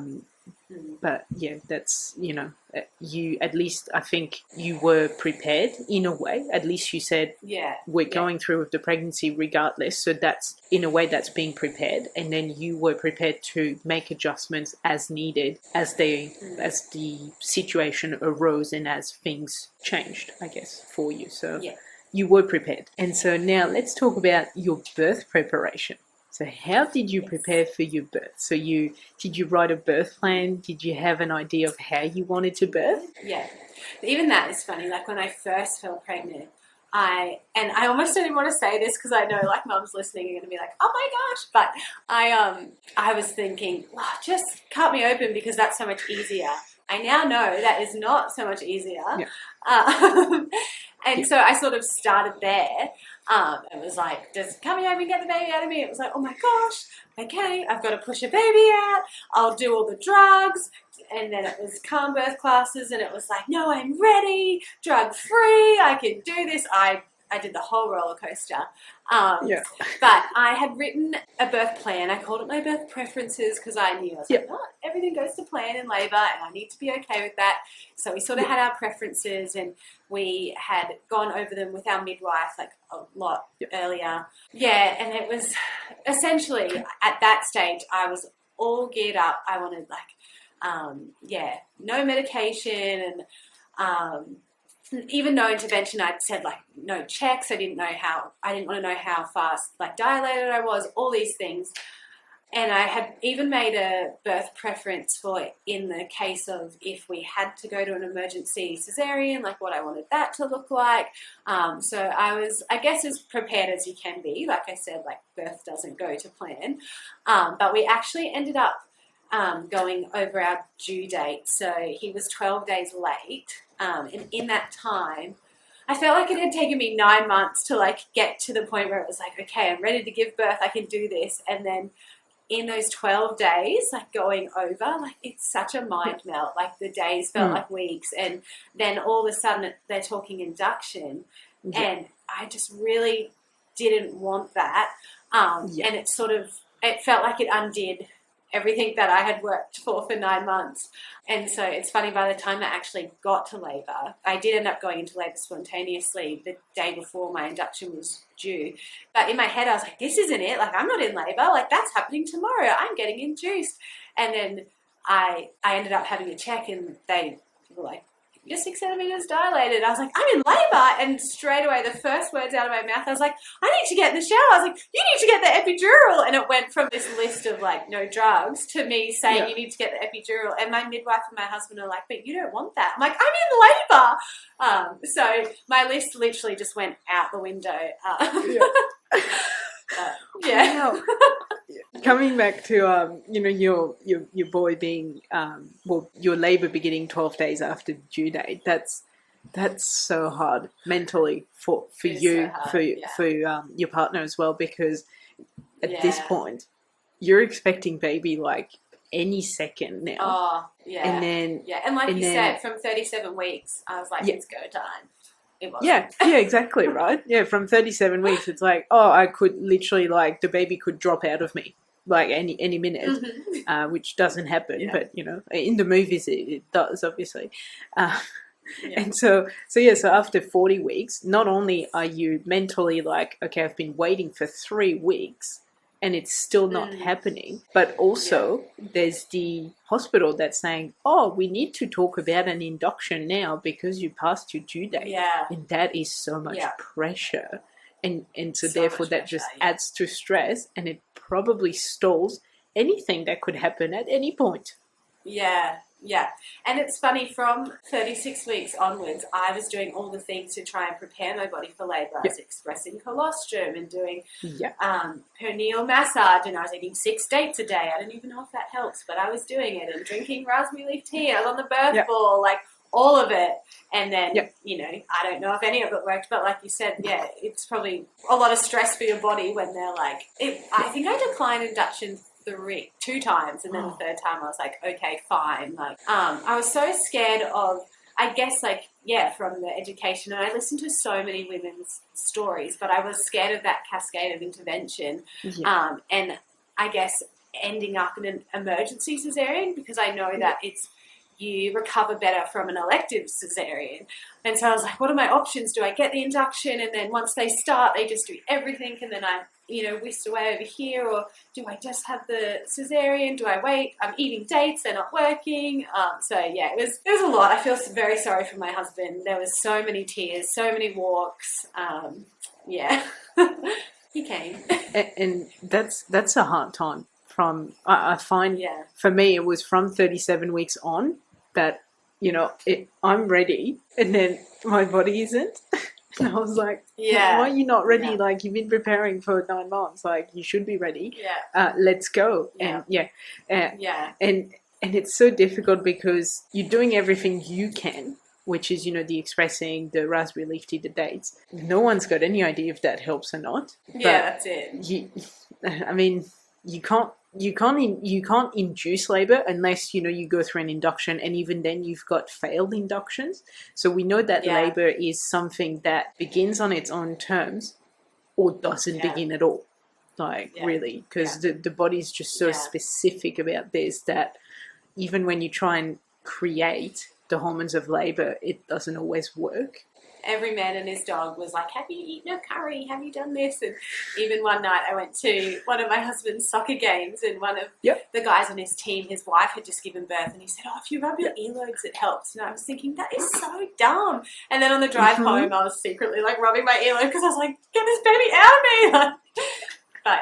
But yeah, that's, you know, you, at least I think you were prepared in a way. At least you said, we're going through with the pregnancy regardless. So that's, in a way, that's being prepared. And then you were prepared to make adjustments as needed as the situation arose and as things changed, I guess, for you. So you were prepared. And so now let's talk about your birth preparation. So how did you prepare for your birth? So did you write a birth plan? Did you have an idea of how you wanted to birth? Yeah. Even that is funny. Like, when I first fell pregnant, I almost don't even want to say this because I know, like, mums listening are going to be like, oh my gosh. But I was thinking, just cut me open because that's so much easier. I now know that is not so much easier. And so I sort of started there. It was like, just come here and get the baby out of me. It was like, oh my gosh, okay, I've got to push a baby out. I'll do all the drugs. And then it was calm birth classes, and it was like, no, I'm ready, drug free, I can do this. I did the whole roller coaster. But I had written a birth plan. I called it my birth preferences because I knew, I was like, everything goes to plan in labour and I need to be okay with that. So we sort of had our preferences, and we had gone over them with our midwife like a lot earlier. Yeah, and it was essentially at that stage I was all geared up. I wanted no medication and even no intervention. I'd said like no checks. I didn't want to know how fast like dilated I was, all these things. And I had even made a birth preference for in the case of if we had to go to an emergency cesarean, like what I wanted that to look like. So I was, I guess, as prepared as you can be. Like I said, like birth doesn't go to plan. But we actually ended up going over our due date. So he was 12 days late. And in that time, I felt like it had taken me 9 months to like get to the point where it was like, okay, I'm ready to give birth. I can do this. And then in those 12 days, like going over, like it's such a mind melt. Like the days felt like weeks. And then all of a sudden they're talking induction. And I just really didn't want that. And it felt like it undid everything that I had worked for 9 months. And so it's funny, by the time I actually got to labour, I did end up going into labour spontaneously the day before my induction was due. But in my head, I was like, this isn't it. Like, I'm not in labour. Like, that's happening tomorrow. I'm getting induced. And then I ended up having a check, and they were like, you're 6 centimeters dilated. I was like, I'm in labour. And straight away, the first words out of my mouth, I was like, I need to get in the shower. I was like, you need to get the epidural. And it went from this list of like no drugs to me saying you need to get the epidural. And my midwife and my husband are like, but you don't want that. I'm like, I'm in labour. So my list literally just went out the window. Wow. Coming back to your boy being your labor beginning 12 days after the due date, that's so hard mentally for you, so hard, for your partner as well, because at this point you're expecting baby like any second now. Oh yeah. And then and like you said, from 37 weeks I was like, it's go time. Yeah, exactly, right? Yeah, from 37 weeks, it's like, I could literally, like, the baby could drop out of me, like, any minute, which doesn't happen, but, in the movies it does, obviously. And so after 40 weeks, not only are you mentally like, okay, I've been waiting for 3 weeks, and it's still not happening, but also there's the hospital that's saying, we need to talk about an induction now because you passed your due date. And that is so much pressure. And so therefore that just adds to stress, and it probably stalls anything that could happen at any point. Yeah. And it's funny, from 36 weeks onwards, I was doing all the things to try and prepare my body for labour. I was expressing colostrum and doing perineal massage, and I was eating 6 dates a day. I don't even know if that helps, but I was doing it, and drinking raspberry leaf tea. I was on the birth ball, like all of it. And then, I don't know if any of it worked, but like you said, it's probably a lot of stress for your body when they're like, I think I declined induction 2 times, and then the third time I was like, okay, fine. Like, I was so scared of, I guess, like, from the education, and I listened to so many women's stories, but I was scared of that cascade of intervention, and I guess ending up in an emergency cesarean, because I know that you recover better from an elective cesarean. And so I was like, what are my options? Do I get the induction, and then once they start, they just do everything, and then I'm whisked away over here, or do I just have the cesarean? Do I wait? I'm eating dates, they're not working. It was a lot. I feel very sorry for my husband. There was so many tears, so many walks. He came. And that's a hard time. I find for me it was from 37 weeks on that, I'm ready, and then my body isn't. And I was like, why are you not ready? Yeah. Like, you've been preparing for 9 months. Like, you should be ready. Let's go. And and it's so difficult because you're doing everything you can, which is, the expressing, the raspberry leaf tea, the dates. No one's got any idea if that helps or not. That's it. You can't induce labor unless you go through an induction, and even then you've got failed inductions. So we know that labor is something that begins on its own terms or doesn't begin at all. Really, because the body's just so specific about this that even when you try and create the hormones of labor, it doesn't always work. Every man and his dog was like, have you eaten a curry? Have you done this? And even one night I went to one of my husband's soccer games, and one of the guys on his team, his wife had just given birth, and he said, if you rub your earlobes, it helps. And I was thinking, that is so dumb. And then on the drive home, I was secretly like rubbing my earlobe because I was like, get this baby out of me. But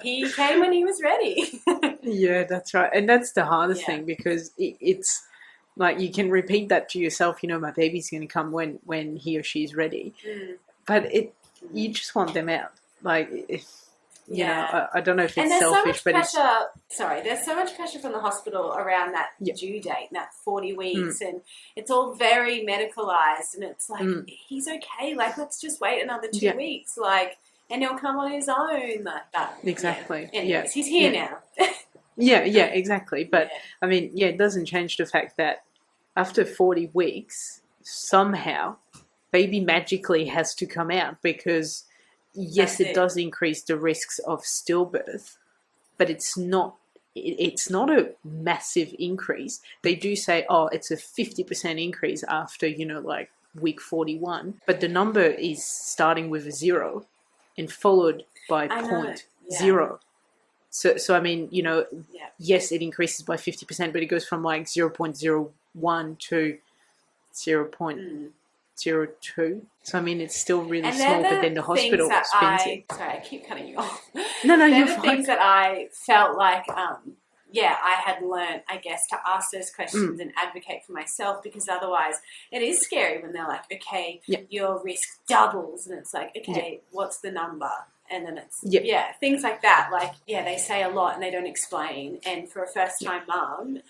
he came when he was ready. Yeah, that's right. And that's the hardest thing, because it's like, you can repeat that to yourself, my baby's going to come when he or she's ready. But you just want them out. Like, I don't know if it's selfish, but there's so much pressure from the hospital around that due date, that 40 weeks, and it's all very medicalized, and it's like, he's okay, like, let's just wait another 2 weeks, like, and he'll come on his own, like that. Exactly. Anyways, he's here now. Exactly. But, I mean, it doesn't change the fact that after 40 weeks, somehow, baby magically has to come out, because, yes, it does increase the risks of stillbirth, but it's not a massive increase. They do say, it's a 50% increase after, like, week 41, but the number is starting with a 0 and followed by 0. So I mean, yes, it increases by 50%, but it goes from like 0.01 to 0.02. So, I mean, it's still really And small, but then the hospital spends it. Sorry, I keep cutting you off. No, They're you're the fine. things that I felt like, I had learned, I guess, to ask those questions and advocate for myself, because otherwise it is scary when they're like, okay, your risk doubles. And it's like, okay, what's the number? And then it's, things like that. Like, they say a lot and they don't explain. And for a first-time mum,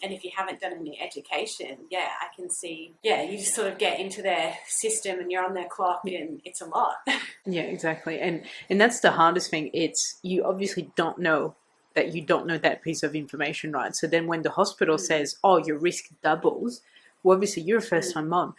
and if you haven't done any education, I can see, you just sort of get into their system and you're on their clock and it's a lot. Yeah, exactly. And that's the hardest thing. It's, you obviously don't know that you don't know that piece of information, right? So then when the hospital says, oh, your risk doubles, well, obviously you're a first-time mum.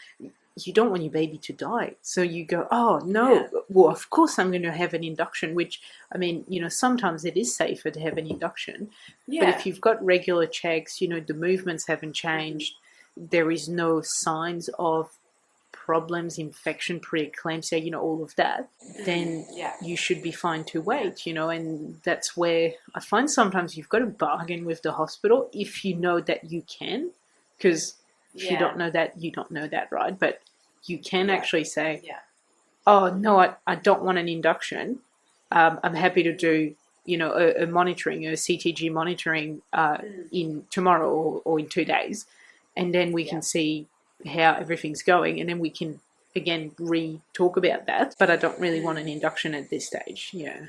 You don't want your baby to die. So you go, oh, no, well, of course I'm going to have an induction, which, I mean, sometimes it is safer to have an induction. But if you've got regular checks, the movements haven't changed, there is no signs of problems, infection, preeclampsia, all of that, then you should be fine to wait, and that's where I find sometimes you've got to bargain with the hospital if you know that you can, because if you don't know that, you don't know that, right? But you can actually say, oh, no, I don't want an induction. I'm happy to do, a monitoring, a CTG monitoring in tomorrow or in 2 days. And then we can see how everything's going. And then we can, again, talk about that. But I don't really want an induction at this stage. Yeah.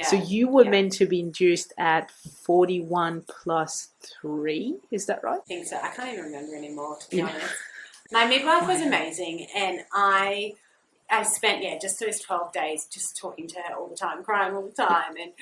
So you were meant to be induced at 41 plus 3, is that right? I think so. I can't even remember anymore, to be honest. My midwife was amazing, and I spent, just those 12 days just talking to her all the time, crying all the time, and,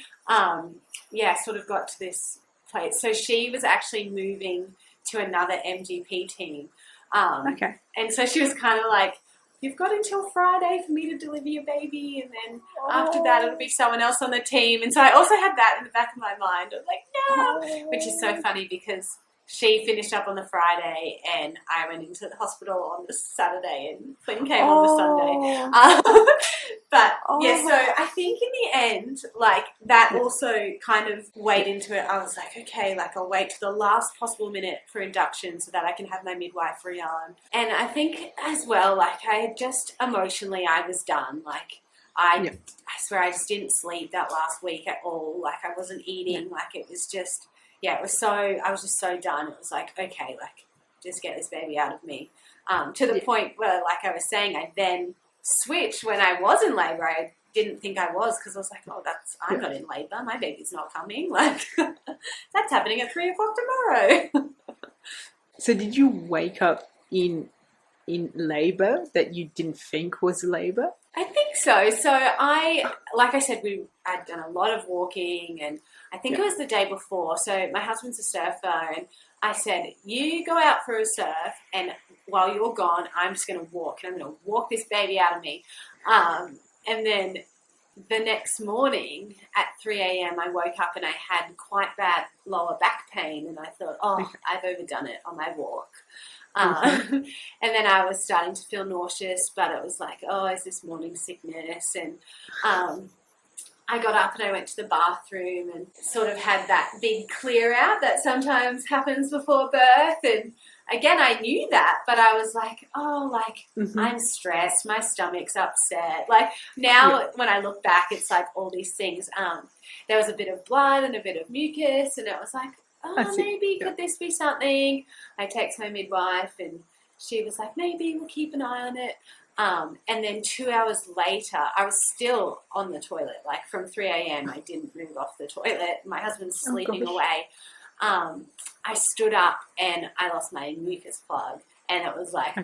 sort of got to this place. So she was actually moving to another MGP team. And so she was kind of like, you've got until Friday for me to deliver your baby, and then after that it'll be someone else on the team. And so I also had that in the back of my mind. I was like, no, which is so funny because she finished up on the Friday and I went into the hospital on the Saturday and Flynn came on the Sunday. So I think in the end, like, that also kind of weighed into it. I was like, okay, like, I'll wait to the last possible minute for induction so that I can have my midwifery on. And I think as well, like, I just emotionally, I was done. Like, I swear I just didn't sleep that last week at all. Like, I wasn't eating. Like, it was just, I was just so done. It was like, okay, like, just get this baby out of me. To the point where, like I was saying, I then switched when I was in labour. I didn't think I was, because I was like, oh, I'm not in labour. My baby's not coming. Like, that's happening at 3 o'clock tomorrow. So did you wake up in labour that you didn't think was labour? I think so. So like I said, I'd done a lot of walking, and I think it was the day before. So my husband's a surfer, and I said, you go out for a surf, and while you're gone, I'm just going to walk, and I'm going to walk this baby out of me. And then the next morning at 3 a.m. I woke up and I had quite bad lower back pain, and I thought, I've overdone it on my walk. And then I was starting to feel nauseous, but it was like, is this morning sickness? And I got up and I went to the bathroom and sort of had that big clear out that sometimes happens before birth. And again, I knew that, but I was like, I'm stressed. My stomach's upset. Like, now when I look back, it's like all these things. There was a bit of blood and a bit of mucus, and it was like, maybe could this be something? I text my midwife, and she was like, maybe we'll keep an eye on it. And then 2 hours later, I was still on the toilet. Like, from 3 a.m., I didn't move off the toilet. My husband's sleeping away. I stood up and I lost my mucus plug. And it was like,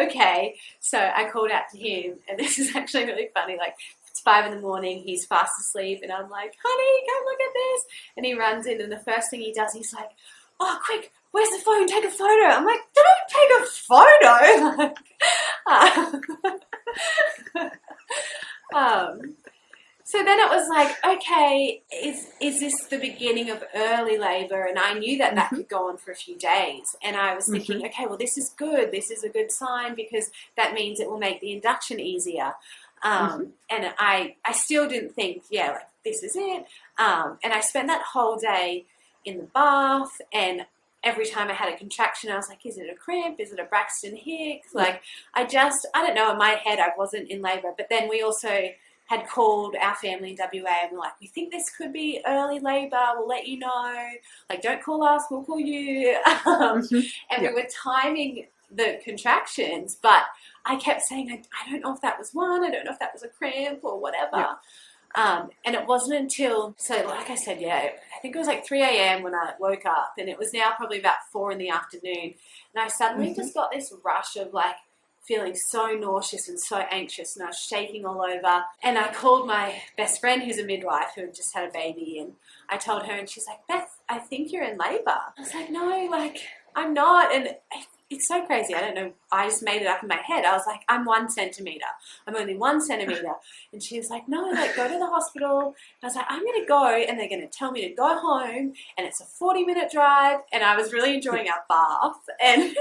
okay. So I called out to him, and this is actually really funny. Like, it's 5 a.m, he's fast asleep, and I'm like, honey, come look at this. And he runs in, and the first thing he does, he's like, oh, quick, where's the phone? Take a photo. I'm like, don't take a photo. So then it was like, okay, is this the beginning of early labour? And I knew that could go on for a few days. And I was thinking, okay, well, this is good. This is a good sign, because that means it will make the induction easier. And I still didn't think, this is it. And I spent that whole day in the bath, and every time I had a contraction, I was like, is it a cramp? Is it a Braxton Hicks? Like, I don't know, in my head, I wasn't in labour. But then we also had called our family in WA and we're like, we think this could be early labour. We'll let you know. Like, don't call us, we'll call you. And we were timing the contractions, but I kept saying, I don't know if that was one. I don't know if that was a cramp or whatever. And it wasn't until, so like I said, I think it was like 3 a.m. when I woke up, and it was now probably about 4 in the afternoon. And I suddenly just got this rush of like feeling so nauseous and so anxious, and I was shaking all over. And I called my best friend who's a midwife who had just had a baby, and I told her, and she's like, Beth, I think you're in labour. I was like, no, like I'm not. And it's so crazy. I don't know. I just made it up in my head. I was like, I'm 1 centimetre. I'm only 1 centimetre. And she was like, no, like go to the hospital. And I was like, I'm going to go, and they're going to tell me to go home, and it's a 40-minute drive. And I was really enjoying our bath. And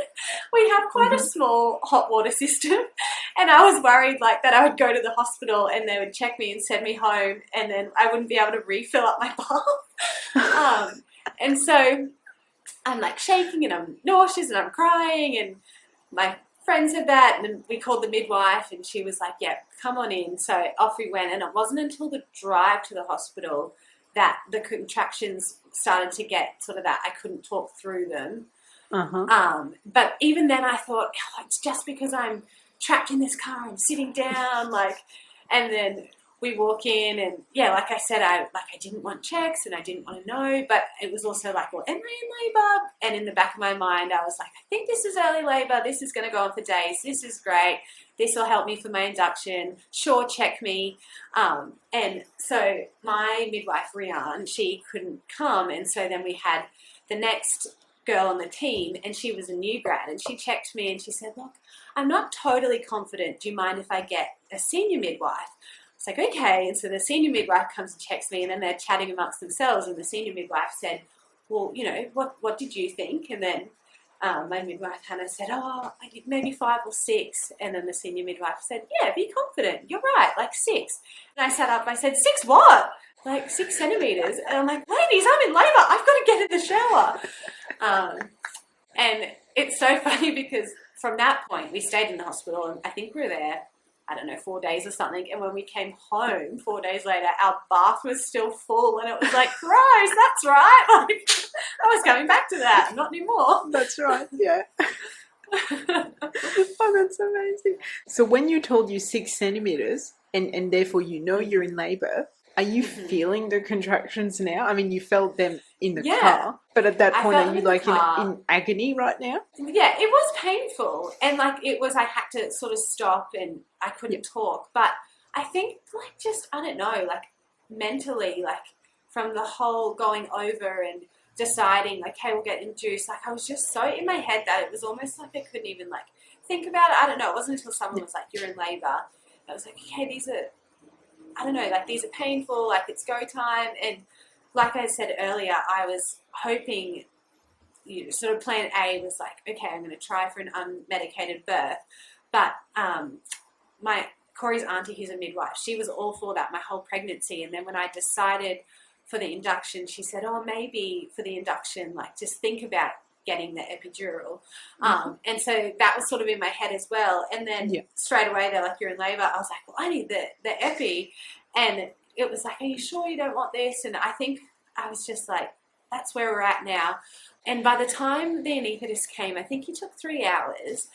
we have quite a small hot water system. And I was worried like that I would go to the hospital and they would check me and send me home, and then I wouldn't be able to refill up my bath. And so I'm like shaking and I'm nauseous and I'm crying, and my friend said that, and then we called the midwife and she was like, yeah, come on in. So off we went, and it wasn't until the drive to the hospital that the contractions started to get sort of that I couldn't talk through them. But even then I thought, oh, it's just because I'm trapped in this car, I'm sitting down, like, and then we walk in, and like I said, I didn't want checks and I didn't want to know, but it was also like, well, am I in labour? And in the back of my mind, I was like, I think this is early labour. This is going to go on for days. This is great. This will help me for my induction. Sure, check me. And so my midwife, Rian, she couldn't come, and so then we had the next girl on the team, and she was a new grad, and she checked me and she said, look, I'm not totally confident. Do you mind if I get a senior midwife? It's like, okay. And so the senior midwife comes and checks me, and then they're chatting amongst themselves, and the senior midwife said, well, you know, what did you think? And then my midwife, Hannah, said, oh, I think maybe 5 or 6. And then the senior midwife said, yeah, be confident. You're right, like 6. And I sat up, I said, 6 what? Like 6 centimetres. And I'm like, ladies, I'm in labour. I've got to get in the shower. And it's so funny because from that point, we stayed in the hospital, and I think we were there, I don't know, 4 days or something. And when we came home 4 days later, our bath was still full, and it was like, gross, that's right. Like, I was coming back to that, not anymore. That's right, yeah. Oh, that's amazing. So when you told you 6 centimetres, and therefore you know you're in labour, are you feeling the contractions now? I mean, you felt them in the car, but at that point, are you like in agony right now? Yeah, it was painful, and like it was, I had to sort of stop, and I couldn't talk. But I think like just, I don't know, like mentally, like from the whole going over and deciding like, hey, we'll get induced, like I was just so in my head that it was almost like I couldn't even like think about it. I don't know, it wasn't until someone was like, you're in labour, I was like, okay, these are, I don't know, like these are painful, like it's go time. And like I said earlier, I was hoping, you know, sort of plan A was like, okay, I'm going to try for an unmedicated birth. But my Corey's auntie, who's a midwife, she was all for that my whole pregnancy. And then when I decided for the induction, she said, oh, maybe for the induction, like just think about getting the epidural. And so that was sort of in my head as well. And then straight away they're like, you're in labour. I was like, well, I need the epi. And it was like, are you sure you don't want this? And I think I was just like, that's where we're at now. And by the time the anaesthetist came, I think he took 3 hours.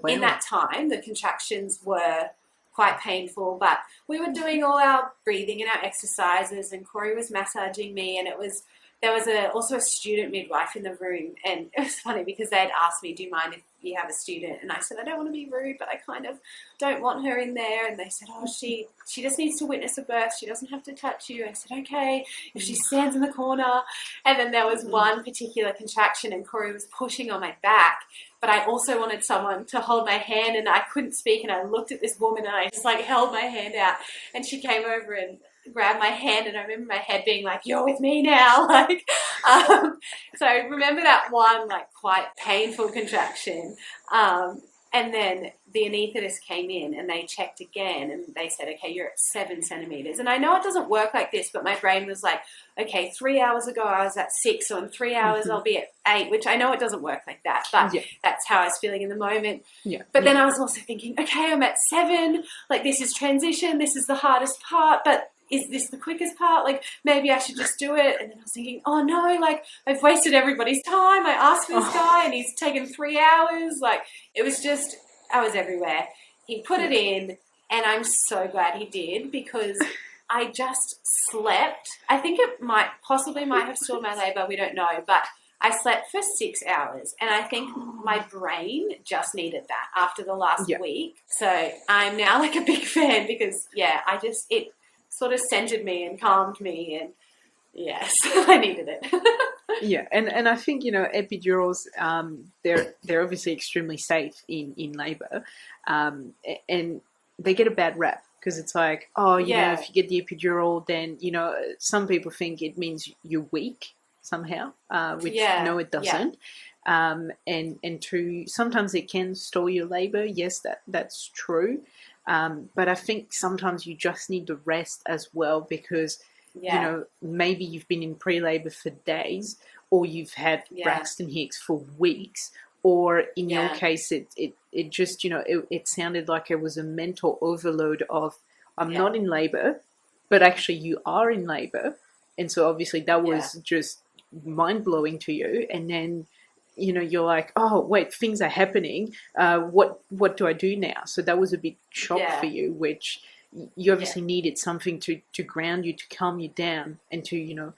In that time, the contractions were quite painful, but we were doing all our breathing and our exercises, and Corey was massaging me, and there was also a student midwife in the room, and it was funny because they had asked me, do you mind if you have a student? And I said, I don't want to be rude, but I kind of don't want her in there. And they said, oh, she just needs to witness a birth. She doesn't have to touch you. I said, okay, if she stands in the corner. And then there was one particular contraction, and Corey was pushing on my back, but I also wanted someone to hold my hand, and I couldn't speak, and I looked at this woman, and I just like held my hand out, and she came over and grabbed my hand, and I remember my head being like, you're with me now. Like, so I remember that one like quite painful contraction. And then the anaesthetist came in and they checked again and they said, okay, you're at 7 centimeters. And I know it doesn't work like this, but my brain was like, okay, 3 hours ago I was at 6, so in 3 hours I'll be at 8, which I know it doesn't work like that, but that's how I was feeling in the moment. But then I was also thinking, okay, I'm at 7, like this is transition, this is the hardest part, but is this the quickest part? Like, maybe I should just do it. And then I was thinking, oh no, like I've wasted everybody's time. I asked this guy and he's taken 3 hours. Like, it was just, I was everywhere. He put it in and I'm so glad he did, because I just slept. I think it might have stalled my labor. We don't know, but I slept for 6 hours, and I think my brain just needed that after the last week. So I'm now like a big fan, because it sort of centered me and calmed me, and yes, I needed it. And I think, epidurals, they're obviously extremely safe in labor, and they get a bad rap, because it's like, if you get the epidural, then some people think it means you're weak somehow, which no, it doesn't. And two, sometimes it can stall your labor. Yes, that's true. But I think sometimes you just need to rest as well, because maybe you've been in pre-labor for days, or you've had Braxton Hicks for weeks, or in your case it just it sounded like it was a mental overload of, I'm not in labor, but actually you are in labor, and so obviously that was just mind-blowing to you. And then you're like, oh wait, things are happening, what do I do now? So that was a big shock for you, which you obviously needed something to ground you, to calm you down, and to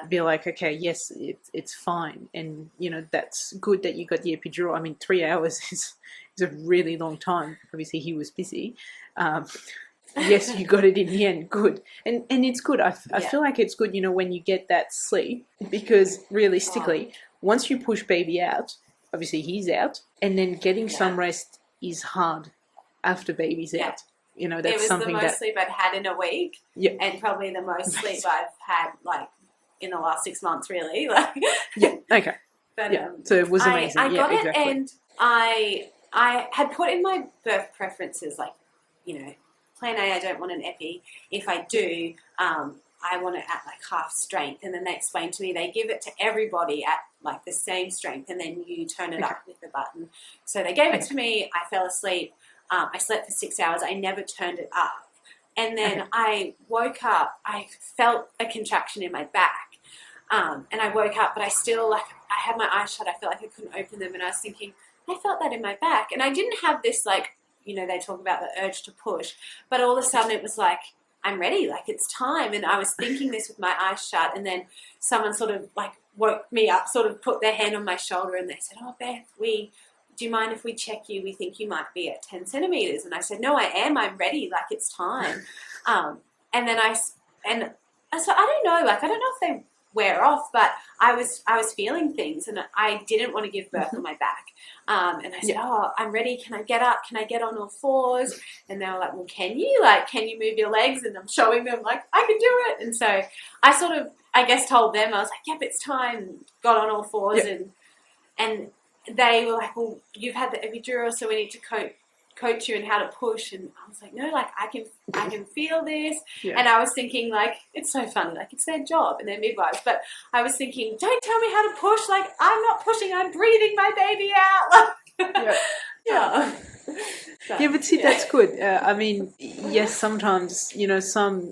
be like, okay, yes, it's fine. And that's good that you got the epidural. I mean, 3 hours is a really long time. Obviously he was busy. Yes, you got it in the end, good. And it's good. I feel like it's good, when you get that sleep, because realistically, once you push baby out, obviously he's out, and then getting some rest is hard after baby's out. That's it was something the most sleep I'd had in a week, and probably the most sleep I've had like in the last 6 months, really. Like, okay. But so it was amazing. I got exactly. it, and I had put in my birth preferences, like, plan A, I don't want an epi. If I do, I want it at like half strength. And then they explained to me they give it to everybody at like the same strength, and then you turn it up with the button. So they gave it to me. I fell asleep. I slept for 6 hours. I never turned it up. And then I woke up. I felt a contraction in my back. And I woke up, but I still, like, I had my eyes shut. I felt like I couldn't open them. And I was thinking, I felt that in my back. And I didn't have this, like, they talk about the urge to push. But all of a sudden it was like, I'm ready. Like, it's time. And I was thinking this with my eyes shut. And then someone sort of, like, woke me up, sort of put their hand on my shoulder. And they said, oh, Beth, do you mind if we check you? We think you might be at 10 centimeters. And I said, no, I am. I'm ready. Like, it's time. And then so I don't know. Like, I don't know if they wear off, but I was feeling things, and I didn't want to give birth on my back. And I said, oh, I'm ready. Can I get up? Can I get on all fours? And they were like, well, can you? Like, can you move your legs? And I'm showing them, like, I can do it. And so I sort of, I guess, told them, I was like, yep, it's time. Got on all fours, and they were like, well, you've had the epidural, so we need to coach you in how to push. And I was like, no, like, I can feel this. And I was thinking, like, it's so funny, like, it's their job and they're midwives, but I was thinking, don't tell me how to push, like, I'm not pushing, I'm breathing my baby out. But see, that's good. I mean, yes, sometimes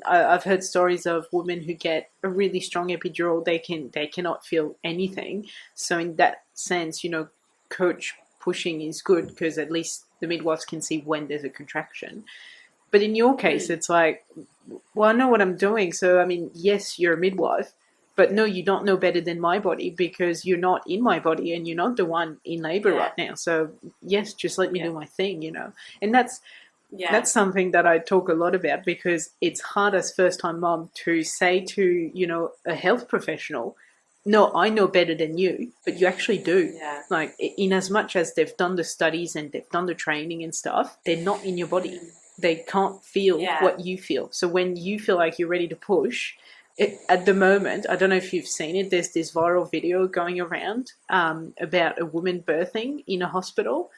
I've heard stories of women who get a really strong epidural, they cannot feel anything. So in that sense, coach pushing is good, because at least the midwives can see when there's a contraction. But in your case, it's like, well, I know what I'm doing. So, I mean, yes, you're a midwife, but no, you don't know better than my body, because you're not in my body and you're not the one in labor right now. So, yes, just let me do my thing, And that's something that I talk a lot about, because it's hard as first-time mom to say to, a health professional, no, I know better than you, but you actually do. Like, in as much as they've done the studies and they've done the training and stuff, they're not in your body. They can't feel what you feel. So when you feel like you're ready to push, at the moment, I don't know if you've seen it, there's this viral video going around about a woman birthing in a hospital.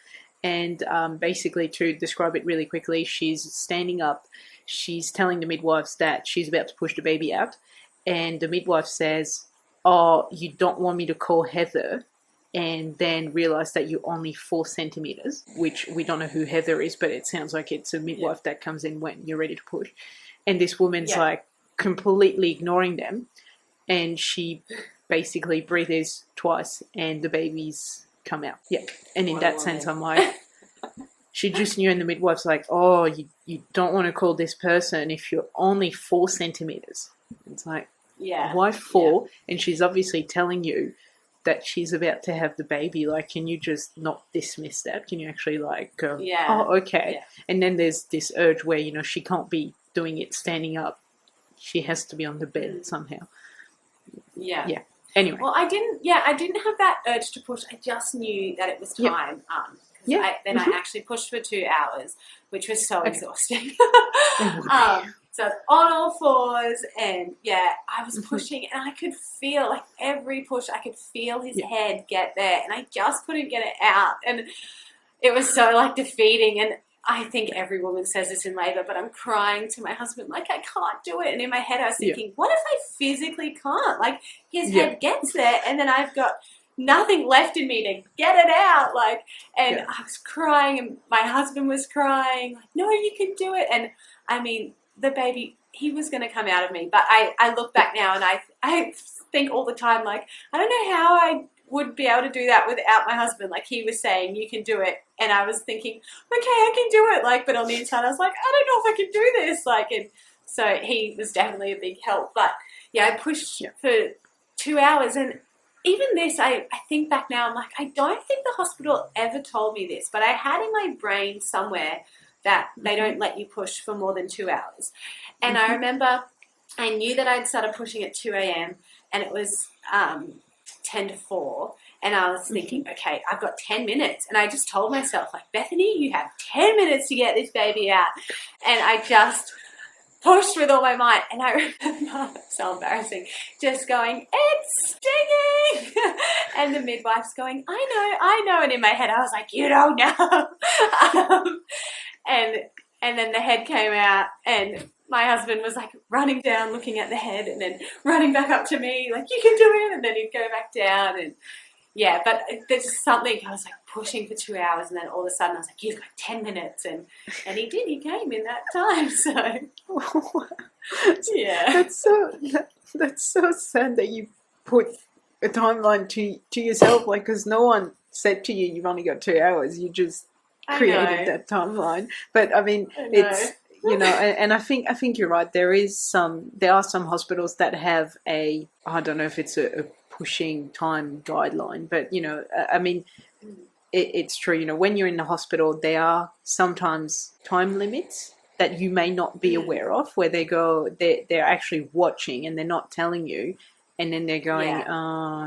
And basically, to describe it really quickly, she's standing up. She's telling the midwives that she's about to push the baby out. And the midwife says, "Oh, you don't want me to call Heather," and then realize that you're only 4 centimeters, which we don't know who Heather is, but it sounds like it's a midwife that comes in when you're ready to push. And this woman's like completely ignoring them. And she basically breathes twice and the babies come out. Yeah. And in that sense, I'm like, she just knew, and the midwife's like, "Oh, you don't want to call this person if you're only 4 centimeters." It's like, why 4? Yeah. And she's obviously telling you that she's about to have the baby. Like, can you just not dismiss that? Can you actually like go, "Oh, okay." Yeah. And then there's this urge where, you know, she can't be doing it standing up. She has to be on the bed somehow. Yeah. Yeah. Anyway. Well, I didn't have that urge to push. I just knew that it was time. I actually pushed for 2 hours, which was so exhausting. So on all fours, and I was pushing, and I could feel, like, every push, I could feel his head get there, and I just couldn't get it out, and it was so, like, defeating. And I think every woman says this in labour, but I'm crying to my husband, like, I can't do it. And in my head I was thinking, what if I physically can't? Like, his head gets there, and then I've got nothing left in me to get it out. Like, and I was crying, and my husband was crying, like, no, you can do it. And I mean, the baby, he was going to come out of me. But I look back now, and I think all the time, like, I don't know how I would be able to do that without my husband. Like, he was saying, you can do it. And I was thinking, okay, I can do it. Like, but on the inside, I was like, I don't know if I can do this. Like, and so he was definitely a big help. But I pushed for 2 hours. And even this, I think back now, I'm like, I don't think the hospital ever told me this, but I had in my brain somewhere that they don't let you push for more than 2 hours. And I remember I knew that I'd started pushing at 2 a.m. and it was 10 to 4. And I was thinking, okay, I've got 10 minutes. And I just told myself, like, Bethany, you have 10 minutes to get this baby out. And I just pushed with all my might. And I remember, so embarrassing, just going, it's stinging. And the midwife's going, I know. And in my head, I was like, you don't know. And then the head came out, and my husband was like running down, looking at the head, and then running back up to me, like, you can do it. And then he'd go back down. And but there's something, I was like pushing for 2 hours, and then all of a sudden I was like, you've got 10 minutes. And he did, he came in that time. So, That's so sad that you put a timeline to yourself, like, because no one said to you, you've only got 2 hours. You just created that timeline. But I mean, it's, you know, and I think you're right. There are some hospitals that have I don't know if it's a pushing time guideline, but, you know, I mean, it's true. You know, when you're in the hospital, there are sometimes time limits that you may not be aware of, where they're actually watching and they're not telling you. And then they're going,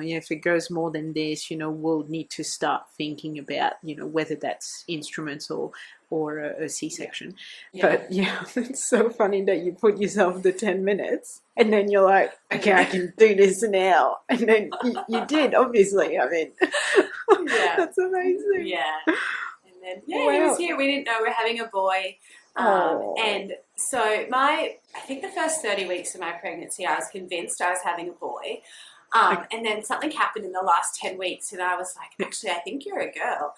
if it goes more than this, you know, we'll need to start thinking about, you know, whether that's instruments or a C-section. But it's so funny that you put yourself the 10 minutes and then you're like, okay, I can do this now. And then you did, obviously. I mean, that's amazing. Yeah. And then, he was here. We didn't know we were having a boy. And so I think the first 30 weeks of my pregnancy, I was convinced I was having a boy. And then something happened in the last 10 weeks, and I was like, actually, I think you're a girl.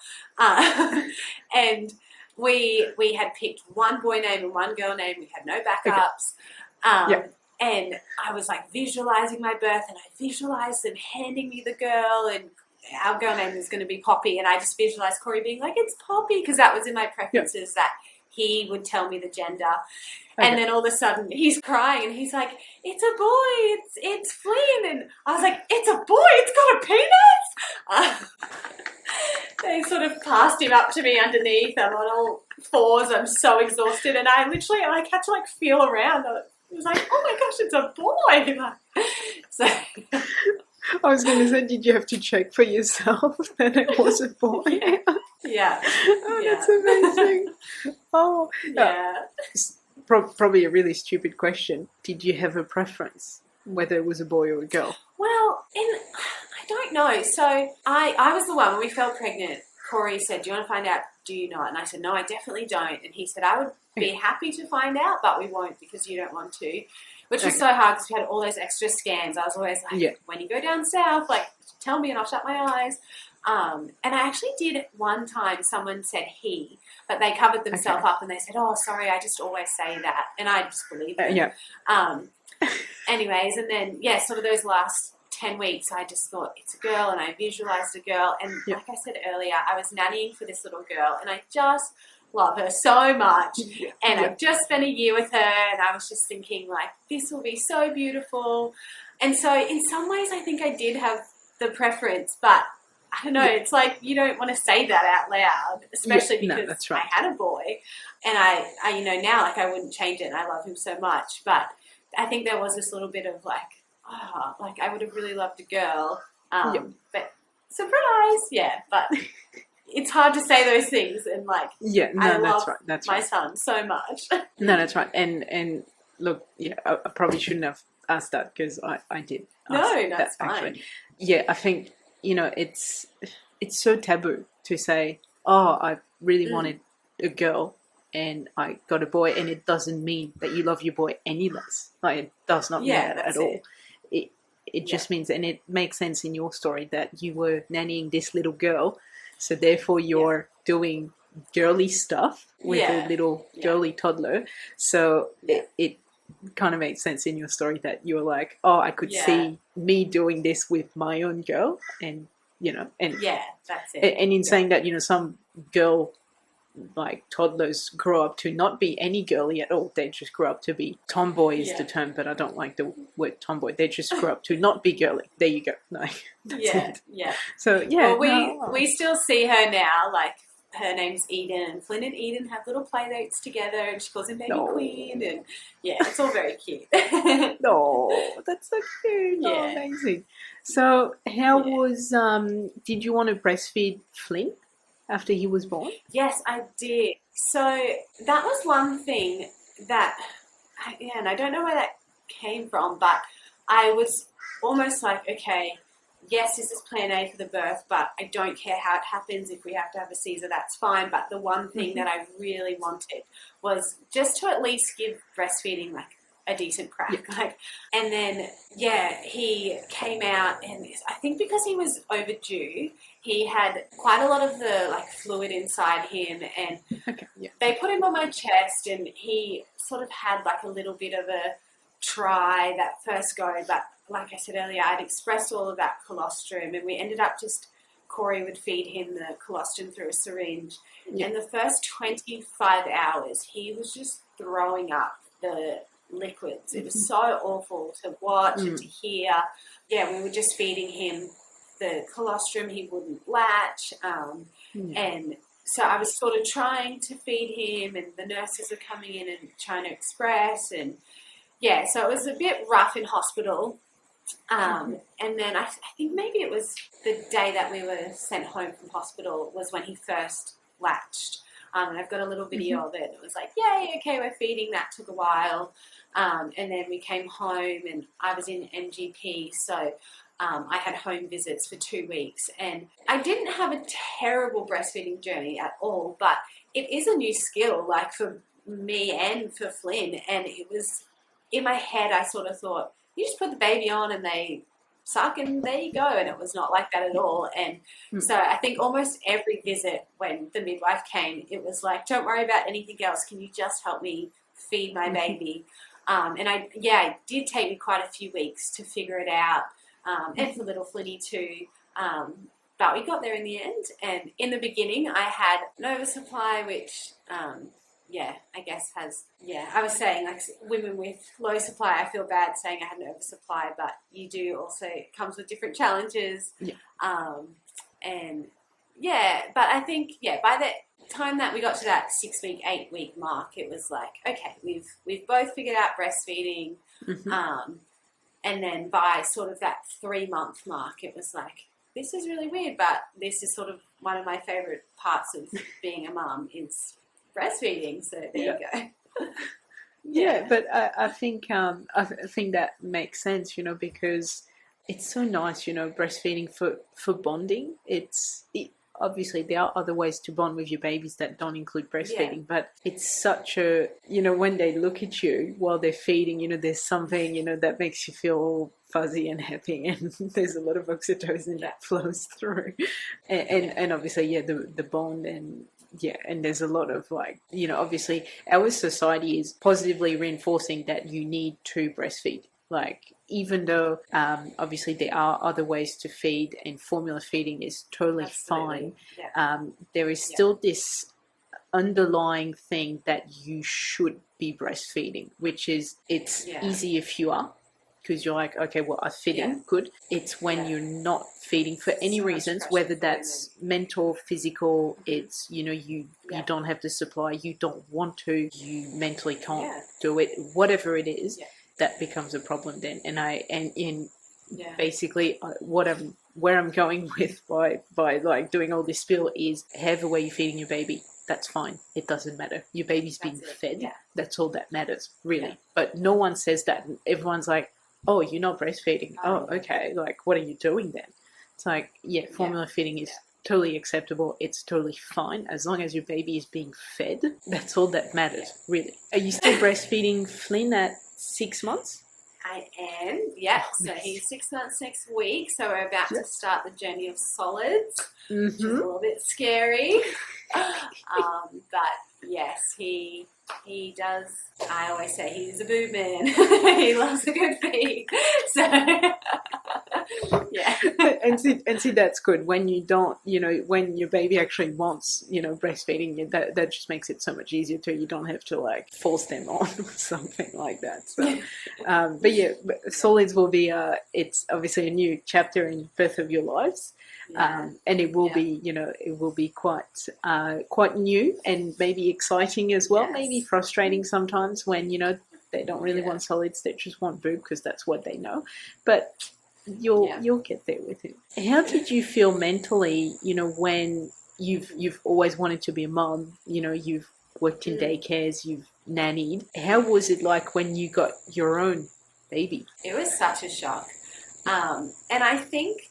And we had picked one boy name and one girl name. We had no backups. And I was like visualizing my birth, and I visualized them handing me the girl, and our girl name was going to be Poppy. And I just visualized Corey being like, it's Poppy, because that was in my preferences that he would tell me the gender. And then all of a sudden he's crying and he's like, it's a boy, it's Flynn. And I was like, it's a boy, it's got a penis? They sort of passed him up to me underneath. I'm on all fours, I'm so exhausted, and I literally had to feel around. It was like, oh my gosh, it's a boy. So I was going to say, did you have to check for yourself that it was a boy? Yeah. That's amazing. Oh, yeah. Probably a really stupid question. Did you have a preference, whether it was a boy or a girl? Well, I don't know. So I was the one, when we fell pregnant, Corey said, do you want to find out? Do you not? And I said, no, I definitely don't. And he said, I would be happy to find out, but we won't because you don't want to. Which was so hard because we had all those extra scans. I was always like, when you go down south, like, tell me and I'll shut my eyes. And I actually did one time, someone said he, but they covered themselves up and they said, oh, sorry, I just always say that. And I just believe it. Anyways, and then, sort of those last 10 weeks, I just thought it's a girl and I visualized a girl. And like I said earlier, I was nannying for this little girl and I just love her so much. And I just spent a year with her and I was just thinking like, this will be so beautiful. And so in some ways, I think I did have the preference, but I don't know, it's like you don't want to say that out loud, especially because I had a boy. And I now, like I wouldn't change it and I love him so much. But I think there was this little bit of like, like I would have really loved a girl. But surprise, but it's hard to say those things and like I love my son so much. No, that's right. And look, I probably shouldn't have asked that because I did. No, that's fine. Actually. Yeah, I think it's so taboo to say, oh, I really wanted a girl and I got a boy, and it doesn't mean that you love your boy any less. Like it does not mean that at all. It just means, and it makes sense in your story that you were nannying this little girl, so therefore you're doing girly stuff with a little girly toddler. So it kind of makes sense in your story that you were like, oh, I could see me doing this with my own girl, and that's it. And in saying that, some girl like toddlers grow up to not be any girly at all. They just grow up to be tomboy is the term, but I don't like the word tomboy. They just grow up to not be girly. There you go. No, that's it. So well, we still see her now. Like her name's Eden, and Flynn and Eden have little play dates together, and she calls him Baby Queen, and it's all very cute. No, that's so cute. Oh, amazing. So how was did you want to breastfeed Flynn after he was born? Yes, I did. So that was one thing that, and I don't know where that came from, but I was almost like, okay, yes, this is plan A for the birth, but I don't care how it happens. If we have to have a Caesar, that's fine. But the one thing that I really wanted was just to at least give breastfeeding like a decent crack. And then he came out, and I think because he was overdue, he had quite a lot of the like fluid inside him, and they put him on my chest, and he sort of had like a little bit of a try that first go, but like I said earlier, I'd expressed all of that colostrum, and we ended up Corey would feed him the colostrum through a syringe. And the first 25 hours, he was just throwing up the liquids. It was so awful to watch and to hear. We were just feeding him the colostrum. He wouldn't latch. And so I was sort of trying to feed him, and the nurses were coming in and trying to express. And so it was a bit rough in hospital. And then I think maybe it was the day that we were sent home from hospital was when he first latched. And I've got a little video of it. It was like, yay, okay, we're feeding. That took a while. And then we came home, and I was in MGP, so I had home visits for 2 weeks. And I didn't have a terrible breastfeeding journey at all, but it is a new skill, like for me and for Flynn. And it was, in my head, I sort of thought, you just put the baby on and they suck and there you go. And it was not like that at all. And so I think almost every visit when the midwife came, it was like, don't worry about anything else. Can you just help me feed my baby? And it did take me quite a few weeks to figure it out. And for little Flynny too. But we got there in the end. And in the beginning, I had an oversupply, which, I guess I was saying, like, women with low supply, I feel bad saying I had an oversupply, but you do also, it comes with different challenges. But I think, by the time that we got to that 6 week, 8 week mark, it was like, okay, we've both figured out breastfeeding. And then by sort of that 3 month mark, it was like, this is really weird, but this is sort of one of my favorite parts of being a mum is breastfeeding. So there you go. But I think that makes sense, because it's so nice, breastfeeding for bonding. obviously there are other ways to bond with your babies that don't include breastfeeding, but it's such a, when they look at you while they're feeding, there's something, that makes you feel all fuzzy and happy, and there's a lot of oxytocin that flows through. And obviously, the bond, and and there's a lot of obviously our society is positively reinforcing that you need to breastfeed. Like, even though obviously there are other ways to feed, and formula feeding is totally fine, there is still this underlying thing that you should be breastfeeding, which is it's easy if you are, because you're like, okay, well, I fit in, good. It's when you're not feeding for any reasons, whether that's mental, physical, it's, you don't have the supply, you don't want to, you mentally can't do it, whatever it is, that becomes a problem then. Basically where I'm going with by like doing all this spiel is, however way you're feeding your baby, that's fine. It doesn't matter. Your baby's being fed. Yeah. That's all that matters, really. Yeah. But no one says that. Everyone's like, oh, you're not breastfeeding. Oh, okay. Like, what are you doing then? It's like, formula feeding is totally acceptable. It's totally fine. As long as your baby is being fed, that's all that matters, really. Are you still breastfeeding Flynn at 6 months? I am, yeah. So he's 6 months next week. So we're about to start the journey of solids, which is a little bit scary. But yes, he does. I always say he's a boob man. He loves a good feed. So yeah. and see that's good when you don't, when your baby actually wants, breastfeeding, that just makes it so much easier too. You don't have to like force them on or something like that. So but solids will be it's obviously a new chapter in both of your lives. And it will be, it will be quite new and maybe exciting as well, maybe frustrating sometimes when, they don't really want solids, they just want boob because that's what they know. But you'll get there with it. How did you feel mentally, when you've always wanted to be a mom, you've worked in daycares, you've nannied. How was it like when you got your own baby? It was such a shock. And I think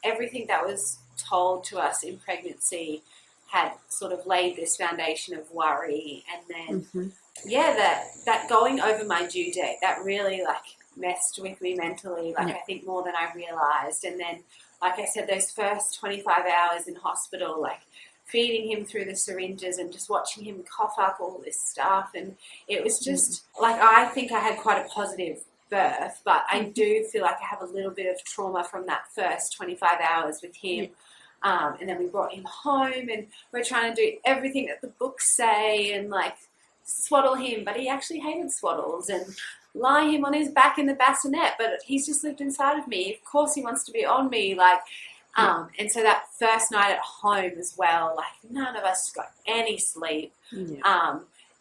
everything that was told to us in pregnancy had sort of laid this foundation of worry, and then that going over my due date, that really like messed with me mentally, I think more than I realized. And then, like I said, those first 25 hours in hospital, like feeding him through the syringes and just watching him cough up all this stuff, and it was just like, I think I had quite a positive birth, but I do feel like I have a little bit of trauma from that first 25 hours with him. And then we brought him home, and we're trying to do everything that the books say and like swaddle him, but he actually hated swaddles, and lie him on his back in the bassinet, but he's just lived inside of me. Of course he wants to be on me, and so that first night at home as well, like none of us got any sleep.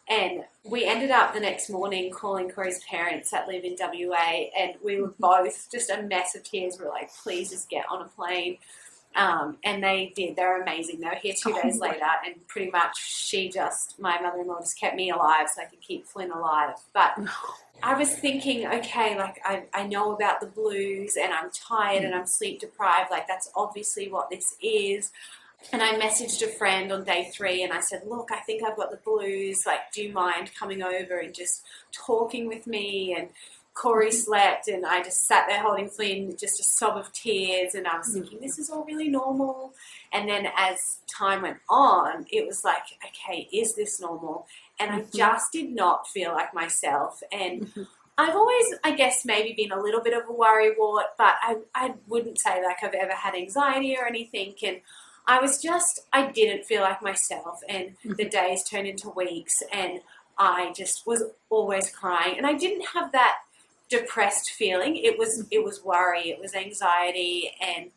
And we ended up the next morning calling Corey's parents that live in WA, and we were both just a mess of tears. We were like, please just get on a plane. And they did. They were amazing. They were here 2 days later, and pretty much my mother-in-law just kept me alive so I could keep Flynn alive. But I was thinking, okay, like I know about the blues, and I'm tired and I'm sleep deprived. Like that's obviously what this is. And I messaged a friend on day 3, and I said, look, I think I've got the blues. Like, do you mind coming over and just talking with me? And Corey slept, and I just sat there holding Flynn, just a sob of tears. And I was thinking, this is all really normal. And then as time went on, it was like, okay, is this normal? And I just did not feel like myself. And I've always, I guess, maybe been a little bit of a worrywart, but I wouldn't say like I've ever had anxiety or anything. And I didn't feel like myself, and the days turned into weeks, and I just was always crying, and I didn't have that depressed feeling. It was worry, it was anxiety, and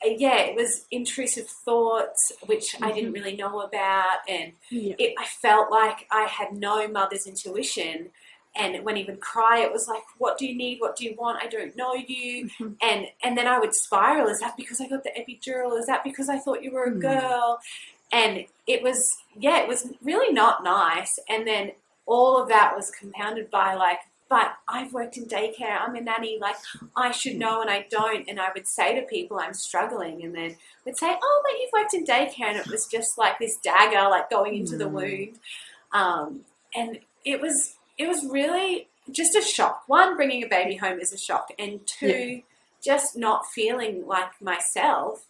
it was intrusive thoughts, which I didn't really know about, and I felt like I had no mother's intuition. And when he would cry, it was like, what do you need? What do you want? I don't know you. And then I would spiral. Is that because I got the epidural? Is that because I thought you were a girl? And it was really not nice. And then all of that was compounded by like but I've worked in daycare, I'm a nanny, like I should know and I don't. And I would say to people I'm struggling, and then would say, oh, but you've worked in daycare, and it was just like this dagger like going into the wound. And it was really just a shock. One, bringing a baby home is a shock, and two, just not feeling like myself.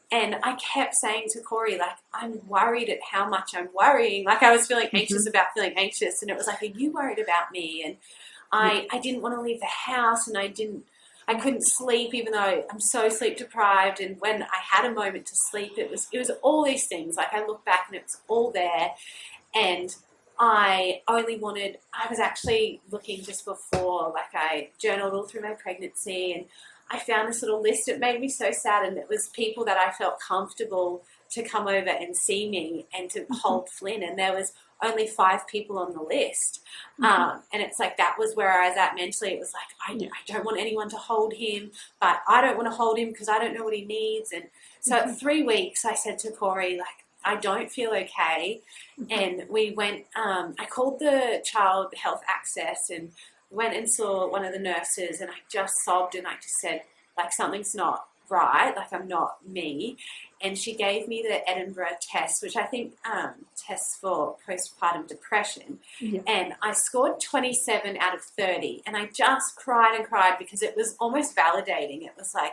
And I kept saying to Corey, like, I'm worried at how much I'm worrying. Like, I was feeling anxious about feeling anxious, and it was like, are you worried about me? And I didn't want to leave the house, and I couldn't sleep, even though I'm so sleep deprived. And when I had a moment to sleep, it was all these things. Like, I look back and it's all there. And I was actually looking just before, like I journaled all through my pregnancy, and I found this little list. It made me so sad, and it was people that I felt comfortable to come over and see me and to hold Flynn, and there was only 5 people on the list. And it's like, that was where I was at mentally. It was like, I don't want anyone to hold him, but I don't want to hold him because I don't know what he needs. And so at 3 weeks, I said to Corey, like, I don't feel okay. And we went, I called the Child Health Access and went and saw one of the nurses, and I just sobbed, and I just said, like, something's not right, like I'm not me. And she gave me the Edinburgh test, which I think tests for postpartum depression. And I scored 27 out of 30, and I just cried and cried because it was almost validating. It was like,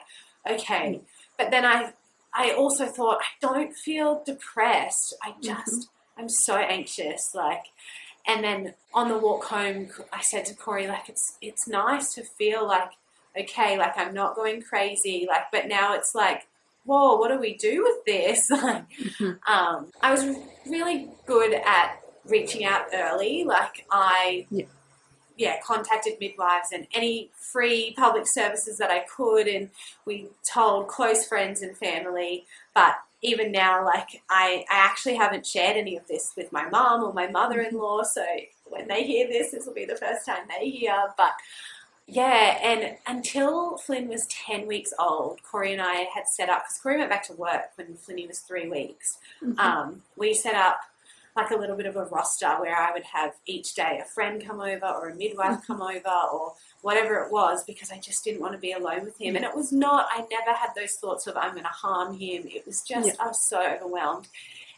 okay. But then I also thought, I don't feel depressed. I'm so anxious, like. And then on the walk home, I said to Corey, like, it's nice to feel like, okay, like I'm not going crazy, like, but now it's like, whoa, what do we do with this? Like, I was really good at reaching out early. Like, I contacted midwives and any free public services that I could, and we told close friends and family. But even now, like, I actually haven't shared any of this with my mum or my mother-in-law, so when they hear this will be the first time they hear. But yeah, and until Flynn was 10 weeks old, Corey and I had set up, because Corey went back to work when Flynny was 3 weeks, we set up like a little bit of a roster where I would have each day a friend come over or a midwife come over or whatever it was, because I just didn't want to be alone with him. And it was not, I never had those thoughts of I'm going to harm him. It was just, I was so overwhelmed.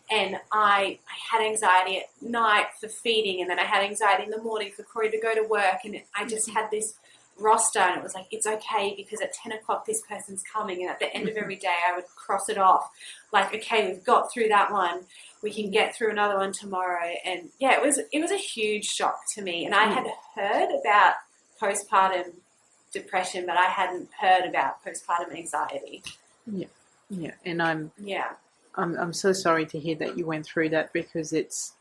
And I had anxiety at night for feeding, and then I had anxiety in the morning for Corey to go to work. And I just had this roster, and it was like, it's okay because at 10 o'clock this person's coming, and at the end of every day I would cross it off like, okay, we've got through that one, we can get through another one tomorrow. And yeah, it was a huge shock to me. And I had heard about postpartum depression, but I hadn't heard about postpartum anxiety. And I'm so sorry to hear that you went through that, because it's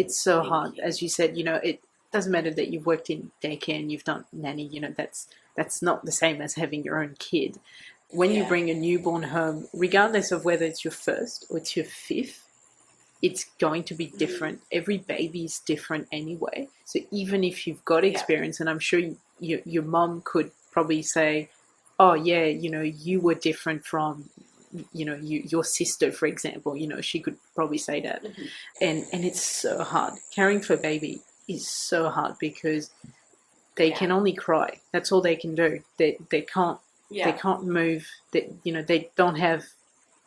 so hard. As you said, you know, it doesn't matter that you've worked in daycare and you've done nanny, you know, that's not the same as having your own kid. When you bring a newborn home, regardless of whether it's your first or it's your 5th, it's going to be different. Every baby is different anyway. So even if you've got experience, and I'm sure your mom could probably say, oh yeah, you know, you were different from, you know, your sister, for example, you know, she could probably say that. And it's so hard. Caring for a baby is so hard because they can only cry. That's all they can do. They can't move. They don't have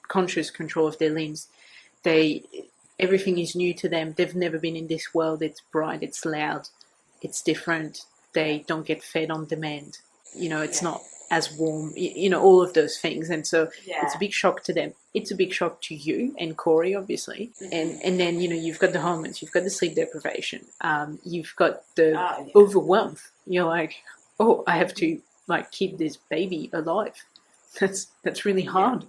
conscious control of their limbs. Everything is new to them. They've never been in this world. It's bright, it's loud, it's different. They don't get fed on demand. You know, it's not as warm, you know, all of those things. And so it's a big shock to them. It's a big shock to you and Corey, obviously. And then, you know, you've got the hormones, you've got the sleep deprivation, you've got the overwhelm. You're like, oh, I have to like keep this baby alive. That's really hard.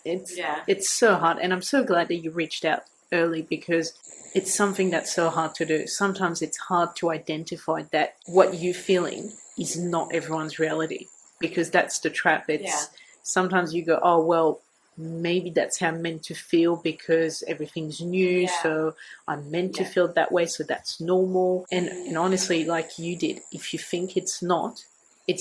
It's so hard. And I'm so glad that you reached out early, because it's something that's so hard to do. Sometimes it's hard to identify that what you're feeling is not everyone's reality, because that's the trap. Sometimes you go, oh, well, maybe that's how I'm meant to feel because everything's new. So I'm meant to feel that way. So that's normal. And honestly, like you did, if you think it's not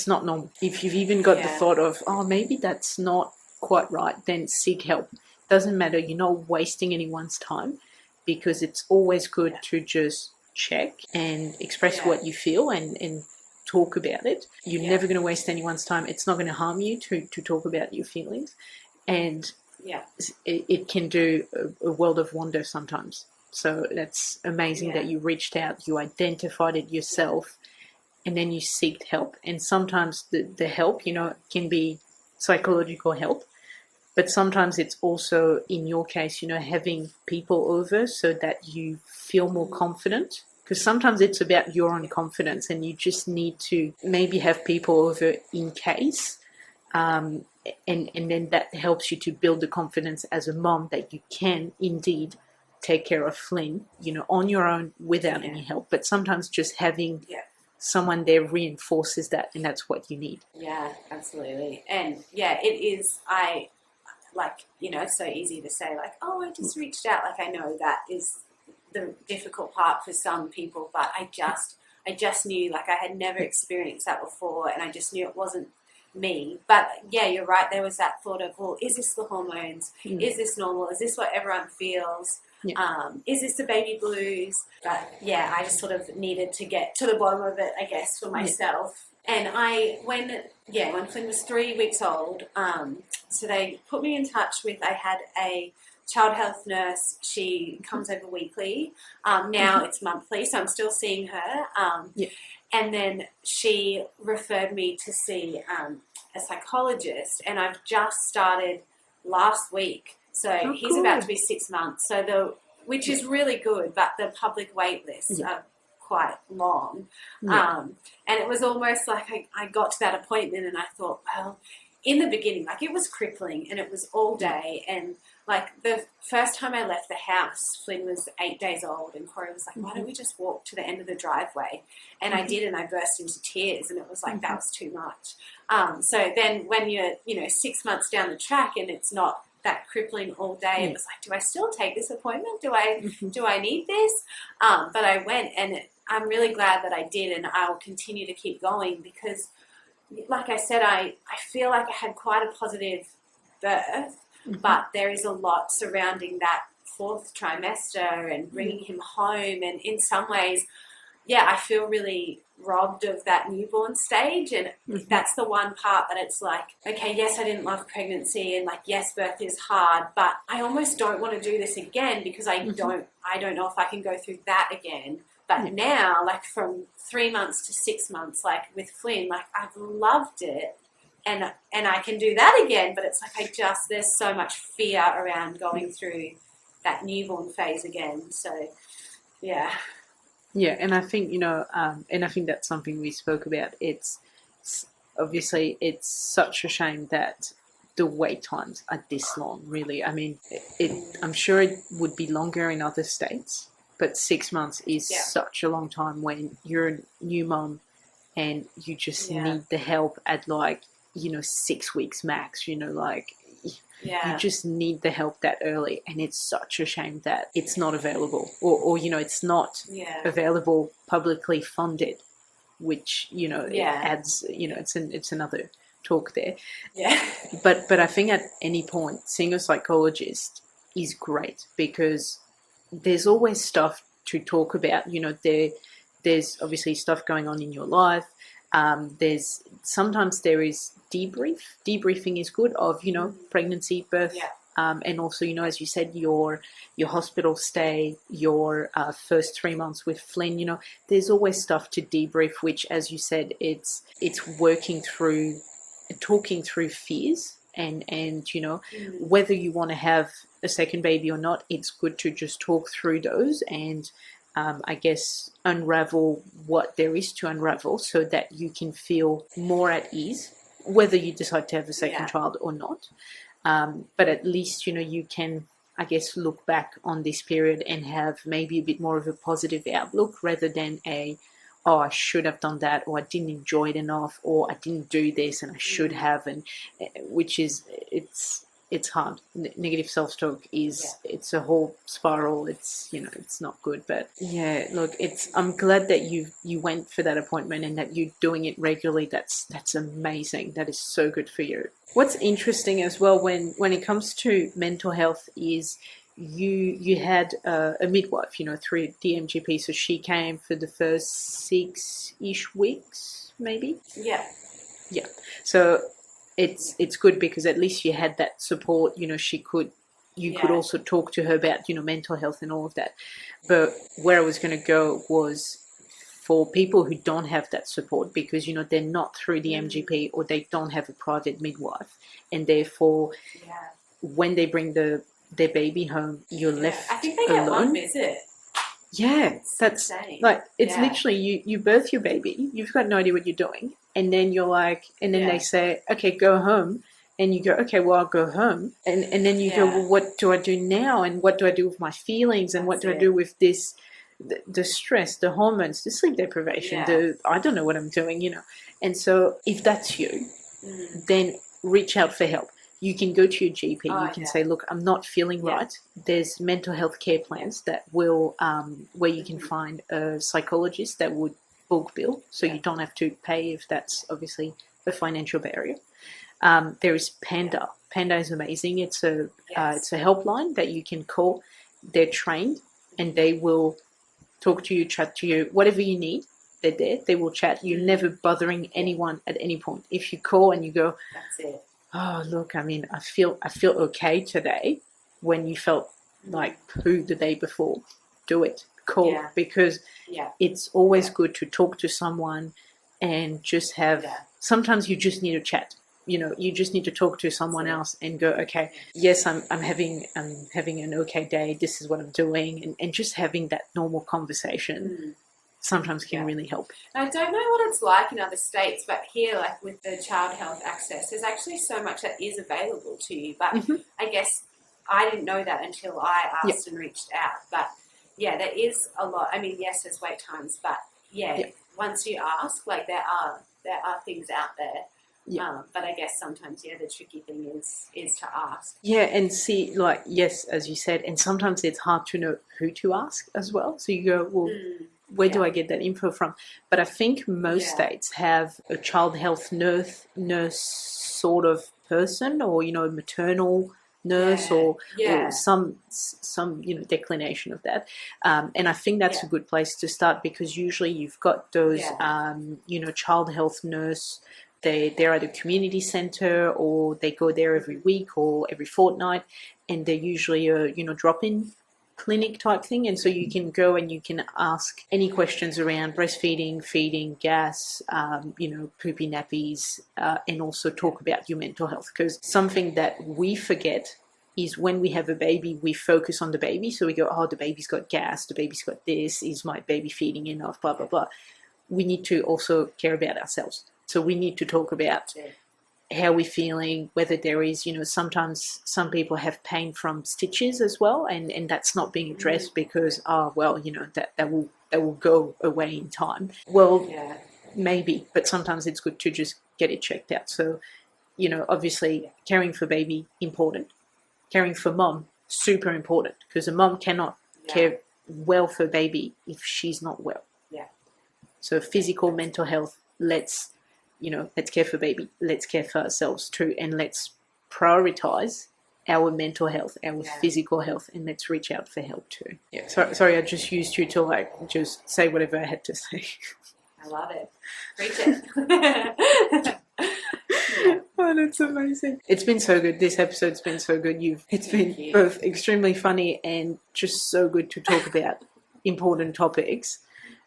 normal. If you've even got the thought of, oh, maybe that's not quite right, then seek help. Doesn't matter. You're not wasting anyone's time, because it's always good to just check and express what you feel and talk about it. You're never going to waste anyone's time. It's not going to harm you to talk about your feelings. And it can do a world of wonder sometimes. So that's amazing that you reached out, you identified it yourself, and then you seeked help. And sometimes the help, can be psychological help, but sometimes it's also, in your case, having people over so that you feel more confident. Because sometimes it's about your own confidence and you just need to maybe have people over in case. And then that helps you to build the confidence as a mom that you can indeed take care of Flynn, on your own without any help. But sometimes just having someone there reinforces that, and that's what you need. Yeah, absolutely. And it is, it's so easy to say like, oh, I just reached out. Like, I know that is the difficult part for some people, but I just knew, like, I had never experienced that before, and I just knew it wasn't me. But you're right, there was that thought of, well, is this the hormones? Is this normal? Is this what everyone feels? Is this the baby blues? But I just sort of needed to get to the bottom of it, I guess, for myself. And when Flynn was 3 weeks old, so they put me in touch with, I had a child health nurse. She comes over weekly. Now it's monthly, so I'm still seeing her. And then she referred me to see a psychologist, and I've just started last week. So he's about to be 6 months. Which is really good, but the public wait lists are quite long. And it was almost like I got to that appointment and I thought, well, in the beginning, like, it was crippling and it was all day. And like, the first time I left the house, Flynn was 8 days old, and Corey was like, why don't we just walk to the end of the driveway? And I did, and I burst into tears, and it was like, that was too much. So then when you're, 6 months down the track and it's not that crippling all day, it was like, do I still take this appointment? Do I need this? But I went, and I'm really glad that I did, and I'll continue to keep going because, like I said, I feel like I had quite a positive birth, but there is a lot surrounding that fourth trimester and bringing him home, and in some ways, I feel really robbed of that newborn stage, and that's the one part that it's like, okay, yes, I didn't love pregnancy, and like, yes, birth is hard, but I almost don't want to do this again because I don't know if I can go through that again. But now, like, from 3 months to 6 months, like with Flynn, like, I've loved it, and I can do that again. But it's like there's so much fear around going through that newborn phase again. So, yeah. Yeah, and I think, and I think that's something we spoke about. It's obviously, it's such a shame that the wait times are this long, really. I mean, I'm sure it would be longer in other states, but 6 months is such a long time when you're a new mom and you just need the help at 6 weeks max, you just need the help that early, and it's such a shame that it's not available or it's not available publicly funded, which, it adds, it's another talk there. Yeah. But I think at any point, seeing a psychologist is great because there's always stuff to talk about. There's obviously stuff going on in your life. Sometimes there is debriefing is good of pregnancy, birth, and also as you said, your hospital stay, your first 3 months with Flynn. There's always stuff to debrief, which, as you said, it's talking through fears and whether you want to have a second baby or not. It's good to just talk through those and I guess unravel what there is to unravel so that you can feel more at ease, whether you decide to have a second child or not. But at least, you can, I guess, look back on this period and have maybe a bit more of a positive outlook rather than I should have done that, or I didn't enjoy it enough, or I didn't do this and I should have, and which is, it's hard. Negative self-talk it's a whole spiral. It's, it's not good. But look, I'm glad that you went for that appointment and that you're doing it regularly. That's amazing. That is so good for you. What's interesting as well when it comes to mental health is you had a midwife, through DMGP, so she came for the first 6-ish weeks, maybe. Yeah. So it's good because at least you had that support. You could also talk to her about mental health and all of that. But where I was going to go was for people who don't have that support because they're not through the MGP or they don't have a private midwife, and therefore when they bring their baby home, you're left I think they get alone. one visit. Yeah, that's insane. like it's literally you birth your baby, you've got no idea what you're doing, and then you're like, and then they say, okay, go home, and you go, okay, well, I'll go home, and then you go, well, what do I do now, and what do I do with my feelings, and what do I do with this, the stress, the hormones, the sleep deprivation, I don't know what I'm doing, and so if that's you, then reach out for help. You can go to your GP. You can say, look, I'm not feeling right. There's mental health care plans that will, where you can find a psychologist that would bulk bill, so you don't have to pay if that's obviously a financial barrier. There is Panda. Panda is amazing. It's a helpline that you can call. They're trained and they will talk to you, chat to you, whatever you need. They're there. They will chat. You're never bothering anyone at any point. If you call and you go, that's it. Oh, look, I mean, I feel okay today, when you felt like poo the day before, do it. Call, because it's always good to talk to someone and just have, sometimes you just need to chat. You just need to talk to someone else and go, okay, yes, I'm having an okay day. This is what I'm doing. And just having that normal conversation sometimes can really help. I don't know what it's like in other states, but here, like with the child health access, there's actually so much that is available to you. But I guess I didn't know that until I asked and reached out. But there is a lot. I mean, yes, there's wait times, but once you ask, like there are things out there. But I guess sometimes, the tricky thing is to ask. Yeah, and see, like, yes, as you said, and sometimes it's hard to know who to ask as well. So you go, well, where do I get that info from? But I think most states have a child health nurse sort of person, or a maternal nurse, or some declination of that. And I think that's a good place to start, because usually you've got those child health nurse. They're at a community centre, or they go there every week or every fortnight, and they're usually a drop-in clinic type thing, and so you can go and you can ask any questions around breastfeeding, feeding, gas, poopy nappies, and also talk about your mental health, because something that we forget is when we have a baby, we focus on the baby. So we go, oh, the baby's got gas, the baby's got this, is my baby feeding enough, blah, blah, blah. We need to also care about ourselves. So we need to talk about how we're feeling, whether there is, sometimes some people have pain from stitches as well, and that's not being addressed because, that will go away in time. Well, maybe, but sometimes it's good to just get it checked out. So, obviously caring for baby, important. Caring for mom, super important, because a mom cannot care well for baby if she's not well. Yeah. So physical, mental health, let's care for baby, let's care for ourselves too, and let's prioritize our mental health, our physical health, and let's reach out for help too. Yeah, sorry, I just used you to just say whatever I had to say. I love it. Preach it. Oh, that's amazing. It's been so good. This episode's been so good. It's been both extremely funny and just so good to talk about important topics.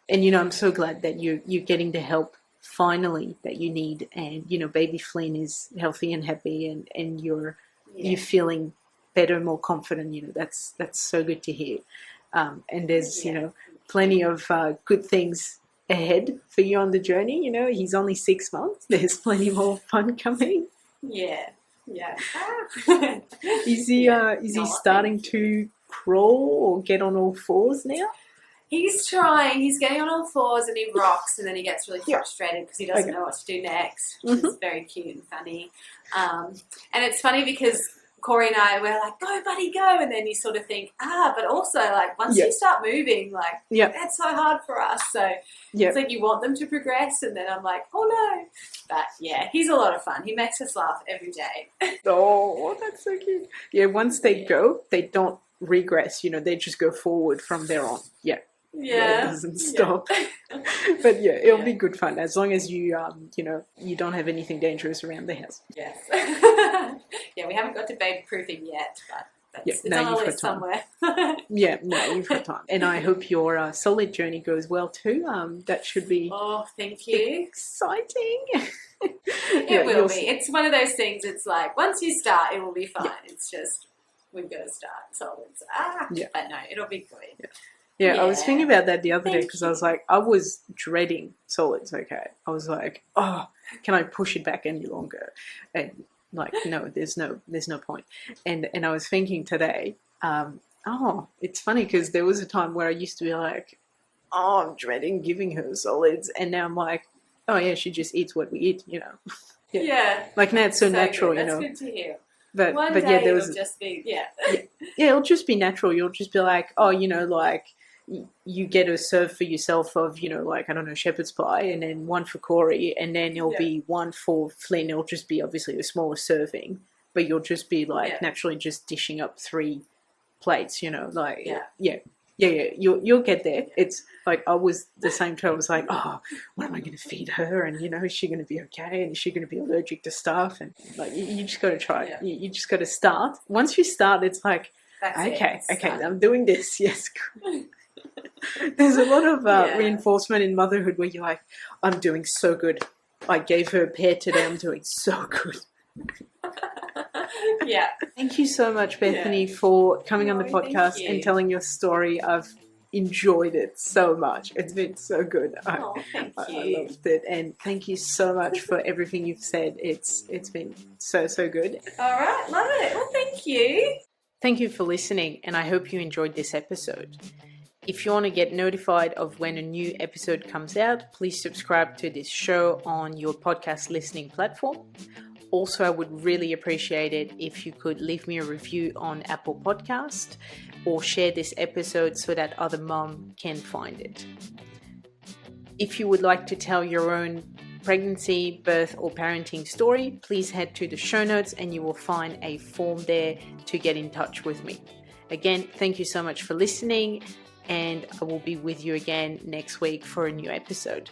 And I'm so glad that you're getting the help finally that you need, and baby Flynn is healthy and happy, and you're feeling better, more confident. That's so good to hear. And there's plenty of good things ahead for you on the journey. He's only 6 months. There's plenty more fun coming. Is he starting to crawl or get on all fours now? He's trying. He's getting on all fours and he rocks, and then he gets really frustrated because he doesn't know what to do next, which is very cute and funny. And it's funny because Corey and I, we're like, go, buddy, go. And then you sort of think, but also, like, once you start moving, like, that's so hard for us. So it's like you want them to progress, and then I'm like, oh, no. But, he's a lot of fun. He makes us laugh every day. Oh, that's so cute. Yeah, once they go, they don't regress. They just go forward from there on. Yeah. Yeah. It doesn't stop. But yeah, it'll be good fun as long as you you don't have anything dangerous around the house. Yes. Yeah, we haven't got to baby proofing yet, but it's on the list somewhere. Yeah, no, you've got time. And I hope your solid journey goes well too. That should be thank you. Exciting. It will be. It's one of those things, it's like once you start it will be fine. Yeah. It's just we've got to start solids. But no, it'll be good. Yeah, I was thinking about that the other day because I was like, I was dreading solids, okay? I was like, oh, can I push it back any longer? And like, no, there's no point. And I was thinking today, it's funny because there was a time where I used to be like, oh, I'm dreading giving her solids. And now I'm like, oh yeah, she just eats what we eat, Yeah. Like now it's so natural, good. That's good to hear. But day yeah, there was it'll just be, yeah, it'll just be natural. You'll just be like, oh, like you get a serve for yourself of, like, I don't know, shepherd's pie, and then one for Corey, and then it'll be one for Flynn. It'll just be obviously a smaller serving, but you'll just be like naturally just dishing up 3 plates, like, you'll get there. It's like I was the same too. I was like, oh, what am I going to feed her? And, is she going to be okay? And is she going to be allergic to stuff? And like, you just got to try it. You just got to start. Once you start, it's like, okay, I'm doing this. Yes. There's a lot of reinforcement in motherhood where you're like, I'm doing so good. I gave her a pear today. I'm doing so good. Yeah. Thank you so much, Bethany, for coming on the podcast and telling your story. I've enjoyed it so much. It's been so good. Thank you. I loved it. And thank you so much for everything you've said. It's been so good. All right. Love it. Well, thank you. Thank you for listening, and I hope you enjoyed this episode. If you want to get notified of when a new episode comes out, please subscribe to this show on your podcast listening platform. Also, I would really appreciate it if you could leave me a review on Apple Podcast or share this episode so that other moms can find it. If you would like to tell your own pregnancy, birth, or parenting story, please head to the show notes and you will find a form there to get in touch with me. Again, thank you so much for listening, and I will be with you again next week for a new episode.